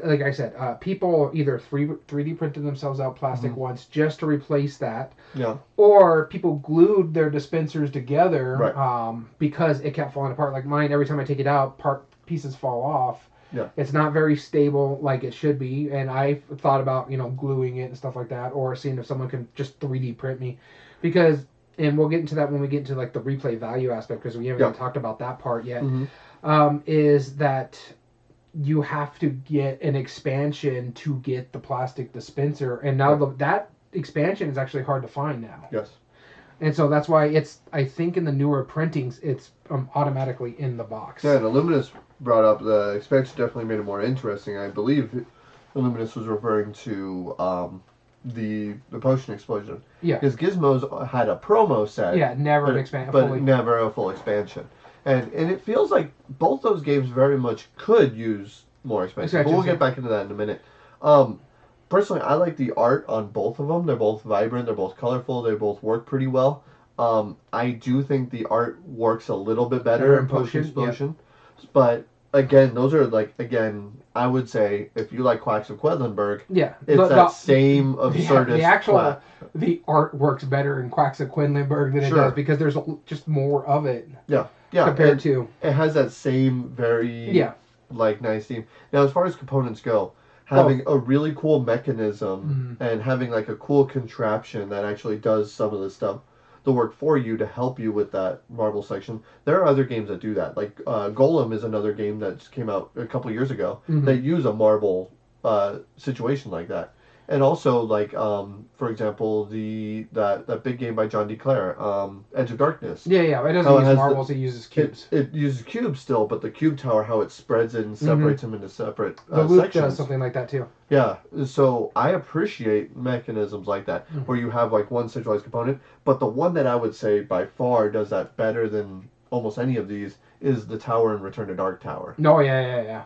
like I said, people either 3D printed themselves out plastic ones just to replace that. Yeah. Or people glued their dispensers together Right. Because it kept falling apart. Like mine, every time I take it out, pieces fall off. Yeah. It's not very stable like it should be, and I thought about gluing it and stuff like that, or seeing if someone can just 3D print me, because, and we'll get into that when we get into like the replay value aspect, because we haven't even talked about that part yet. Is that you have to get an expansion to get the plastic dispenser, and now that expansion is actually hard to find now. Yes. And so that's why I think in the newer printings, it's automatically in the box. Yeah, and Illuminous brought up the expansion definitely made it more interesting. I believe Illuminous was referring to the Potion Explosion. Yeah. Because Gizmos had a promo set. Yeah, never an expansion. But never a full expansion. And it feels like both those games very much could use more expansions. But we'll get back into that in a minute. Personally, I like the art on both of them. They're both vibrant. They're both colorful. They both work pretty well. I do think the art works a little bit better in Potion Explosion. Yeah. But again, those are I would say if you like Quacks of Quedlinburg, it's same absurdist. The art works better in Quacks of Quedlinburg than it does, because there's just more of it. Yeah. Compared to it has that same very nice theme. Now, as far as components go, having a really cool mechanism and having like a cool contraption that actually does some of the stuff, the work for you to help you with that marble section. There are other games that do that. Like Golem is another game that just came out a couple years ago that use a marble situation like that. And also, like, for example, that big game by John DeClaire, Edge of Darkness. Yeah, it doesn't use marbles, it uses cubes. It uses cubes still, but the cube tower, how it spreads it and separates them into separate the Loop sections. does something like that, too. Yeah, so I appreciate mechanisms like that, where you have, like, one centralized component, but the one that I would say by far does that better than almost any of these is the tower in Return to Dark Tower. No, yeah.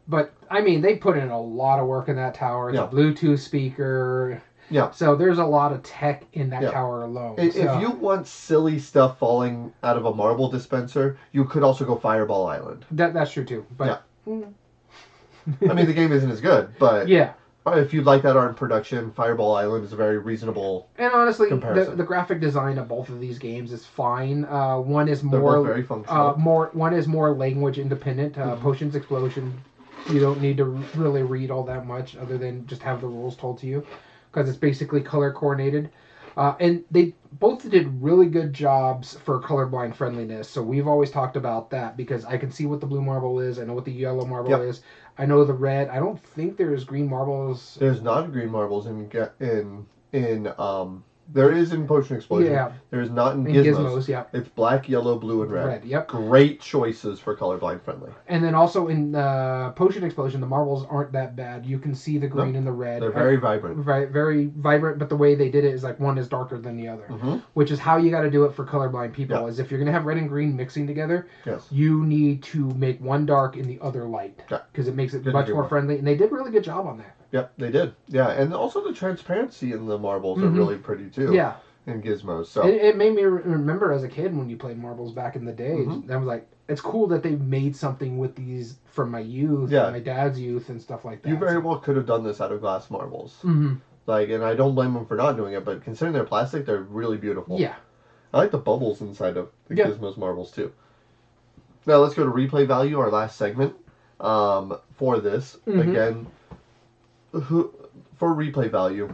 But, I mean, they put in a lot of work in that tower. It's a Bluetooth speaker. Yeah. So there's a lot of tech in that tower alone. If you want silly stuff falling out of a marble dispenser, you could also go Fireball Island. That's true, too. But, I mean, the game isn't as good, but yeah. If you like that art in production, Fireball Island is a very reasonable And honestly, comparison. the graphic design of both of these games is fine. One is They're more both very functional. One is more language independent. Potions Explosion, you don't need to really read all that much other than just have the rules told to you, because it's basically color coordinated. And they both did really good jobs for colorblind friendliness. So we've always talked about that, because I can see what the blue marble is. I know what the yellow marble is. I know the red. I don't think there's green marbles. There's not green marbles in There is in Potion Explosion. Yeah. There is not in In Gizmos. Gizmos, yeah. It's black, yellow, blue, and red. Red, yep. Great choices for colorblind friendly. And then also in Potion Explosion, the marbles aren't that bad. You can see the green and the red. They're very vibrant. Very vibrant, but the way they did it is like one is darker than the other, which is how you got to do it for colorblind people. Is if you're going to have red and green mixing together, you need to make one dark and the other light, because it makes it much more friendly. And they did a really good job on that. Yep, they did. Yeah, and also the transparency in the marbles are really pretty too. Yeah. In Gizmos. So it made me remember as a kid when you played marbles back in the day. I was like, it's cool that they made something with these from my youth, my dad's youth, and stuff like that. You very well could have done this out of glass marbles. Like, and I don't blame them for not doing it, but considering they're plastic, they're really beautiful. Yeah. I like the bubbles inside of the Gizmos marbles too. Now let's go to replay value, our last segment for this. Again, for replay value,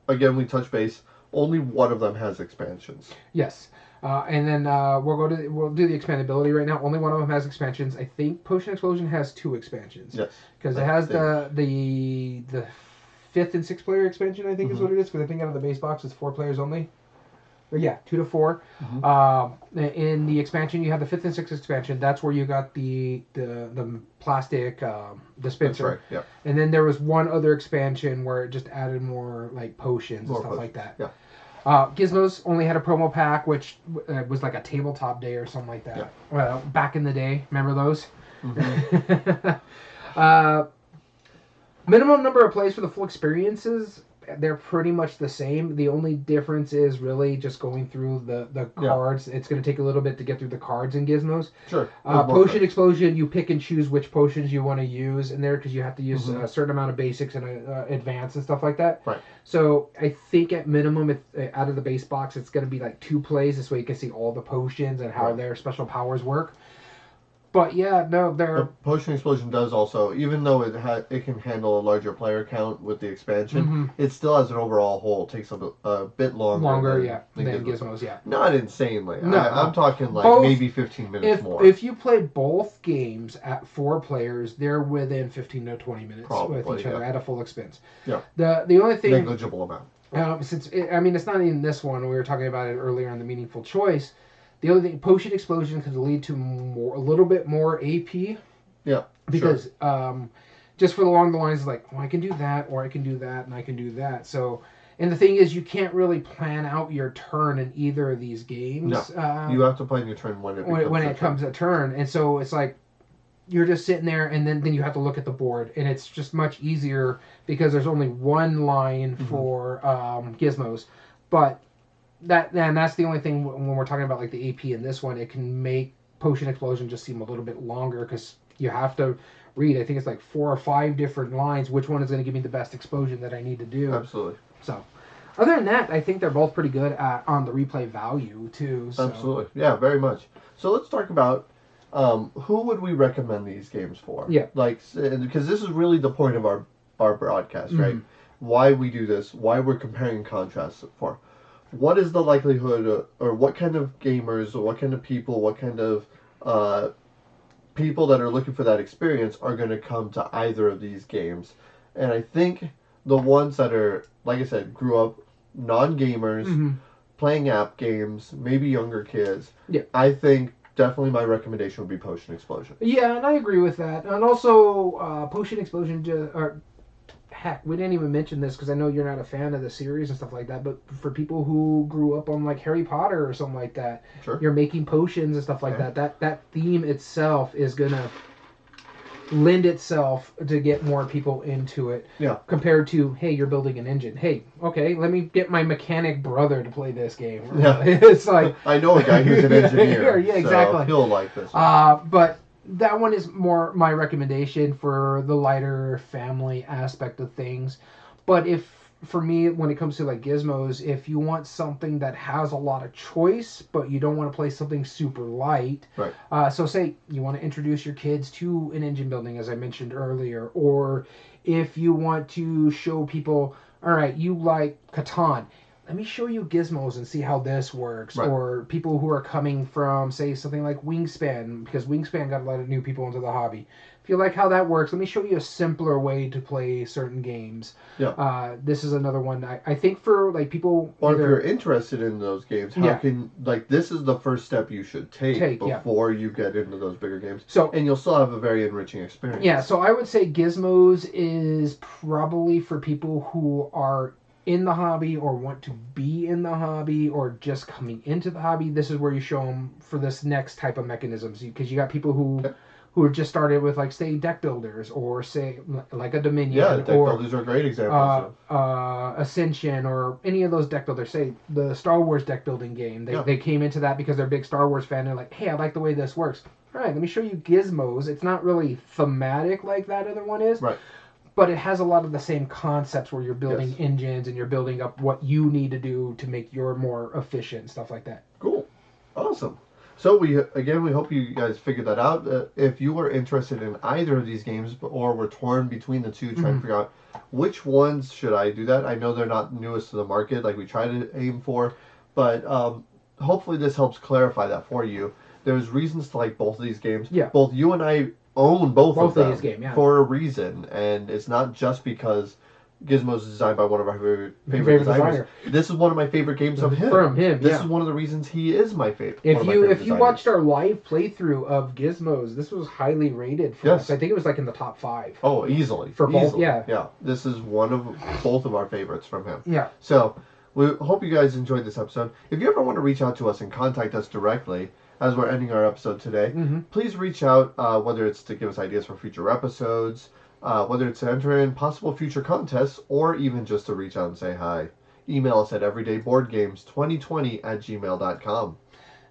again, we touch base. Only one of them has expansions. Yes. And then we'll do the expandability right now. Only one of them has expansions. I think Potion Explosion has 2 expansions. Yes. Because it has the 5th and 6th player expansion, I think is what it is. Because I think out of the base box it's 4 players only. But yeah, 2 to 4. In the expansion, you have the 5th and 6th expansion. That's where you got the plastic dispenser. That's right. Yeah. And then there was one other expansion where it just added more like potions and stuff like that. Yeah. Gizmos only had a promo pack, which was like a tabletop day or something like that. Yeah. Back in the day, remember those? Minimum number of plays for the full experiences, they're pretty much the same. The only difference is really just going through the cards. It's going to take a little bit to get through the cards in Gizmos. Sure. Potion Explosion, you pick and choose which potions you want to use in there because you have to use a certain amount of basics and advanced and stuff like that. Right. So I think at minimum, out of the base box, it's going to be like 2 plays. This way you can see all the potions and how their special powers work. But yeah, no, they're... Potion Explosion does also, even though it can handle a larger player count with the expansion, it still as an overall whole takes a bit longer. Than Gizmos, yeah. Not insanely. No, I'm talking like maybe 15 minutes more. If you play both games at 4 players, they're within 15 to 20 minutes with each other at a full expense. Yeah. The only thing... Negligible amount. It's not in this one. We were talking about it earlier on the Meaningful Choice. The other thing, Potion Explosion could lead to a little bit more AP. Yeah. Because just for along the lines like, I can do that, or I can do that, and I can do that. So, and the thing is, you can't really plan out your turn in either of these games. No. You have to plan your turn when it comes a turn. And so it's like, you're just sitting there, and then you have to look at the board, and it's just much easier because there's only one line for Gizmos. But that's the only thing when we're talking about like the AP in this one, it can make Potion Explosion just seem a little bit longer because you have to read, I think it's like 4 or 5 different lines, which one is going to give me the best explosion that I need to do. Absolutely. So, other than that, I think they're both pretty good on the replay value too. So. Absolutely. Yeah, very much. So let's talk about who would we recommend these games for? Yeah. Like, because this is really the point of our broadcast, right? Why we do this, why we're comparing contrasts for. What is the likelihood, or what kind of gamers, or what kind of people, what kind of people that are looking for that experience are going to come to either of these games? And I think the ones that are, like I said, grew up non-gamers, playing app games, maybe younger kids. Yeah. I think definitely my recommendation would be Potion Explosion. Yeah, and I agree with that. And also, Potion Explosion heck, we didn't even mention this because I know you're not a fan of the series and stuff like that, but for people who grew up on like Harry Potter or something like that, you're making potions and stuff like that. That theme itself is gonna lend itself to get more people into it. Yeah. Compared to, hey, you're building an engine. Hey, okay, let me get my mechanic brother to play this game. Yeah. It's like I know a guy who's an engineer. Yeah, exactly. So he'll like this. But that one is more my recommendation for the lighter family aspect of things. But for me, when it comes to like Gizmos, if you want something that has a lot of choice, but you don't want to play something super light. Right. So say you want to introduce your kids to an engine building, as I mentioned earlier, or if you want to show people, all right, you like Catan. Let me show you Gizmos and see how this works. Right. Or people who are coming from, say, something like Wingspan, because Wingspan got a lot of new people into the hobby. if you like how that works, let me show you a simpler way to play certain games. Yeah. This is another one I think for like people. Or if you're interested in those games, how can this is the first step you should take before you get into those bigger games. So and you'll still have a very enriching experience. Yeah, so I would say Gizmos is probably for people who are in the hobby or want to be in the hobby or just coming into the hobby. This is where you show them for this next type of mechanisms, because you got people who have just started with, like, say, deck builders, or say like a Dominion. Yeah, deck builders are great examples. Ascension, or any of those deck builders. Say the Star Wars deck building game. They came into that because they're a big Star Wars fan. They're like, hey, I like the way this works. All right, let me show you Gizmos. It's not really thematic like that other one is. Right. But it has a lot of the same concepts where you're building engines and you're building up what you need to do to make your more efficient and stuff like that. Cool. Awesome. So we hope you guys figured that out. If you were interested in either of these games or were torn between the two, trying to figure out which ones should I do that. I know they're not newest to the market like we try to aim for, but hopefully this helps clarify that for you. There's reasons to like both of these games. Yeah. Both you and I own both of them these games, for a reason, and it's not just because Gizmos is designed by one of our favorite designers. This is one of my favorite games of him. From him, This is one of the reasons he is my favorite. If you watched our live playthrough of Gizmos, this was highly rated for us. I think it was like in the top 5. Oh, easily. For both, yeah. Yeah, this is one of both of our favorites from him. Yeah. So, we hope you guys enjoyed this episode. If you ever want to reach out to us and contact us directly, as we're ending our episode today, please reach out, whether it's to give us ideas for future episodes, whether it's to enter in possible future contests, or even just to reach out and say hi. Email us at everydayboardgames2020@gmail.com.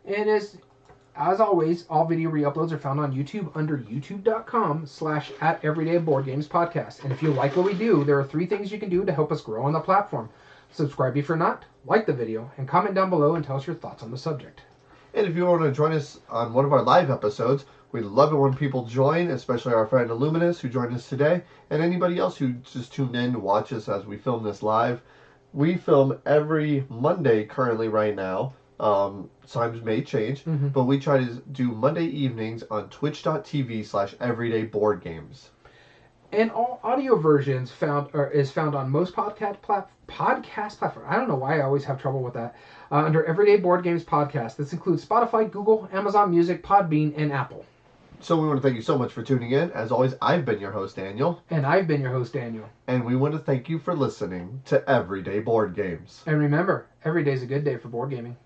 And as always, all video re-uploads are found on YouTube under youtube.com/@everydayboardgamespodcast. And if you like what we do, there are 3 things you can do to help us grow on the platform. Subscribe if you're not, like the video, and comment down below and tell us your thoughts on the subject. And if you want to join us on one of our live episodes, we love it when people join, especially our friend Illuminus, who joined us today, and anybody else who just tuned in to watch us as we film this live. We film every Monday currently right now. Times may change, but we try to do Monday evenings on twitch.tv/everydayboardgames. And all audio versions is found on most podcast platforms. I don't know why I always have trouble with that. Under Everyday Board Games Podcast. This includes Spotify, Google, Amazon Music, Podbean, and Apple. So we want to thank you so much for tuning in. As always, I've been your host, Daniel. And I've been your host, Daniel. And we want to thank you for listening to Everyday Board Games. And remember, every day's a good day for board gaming.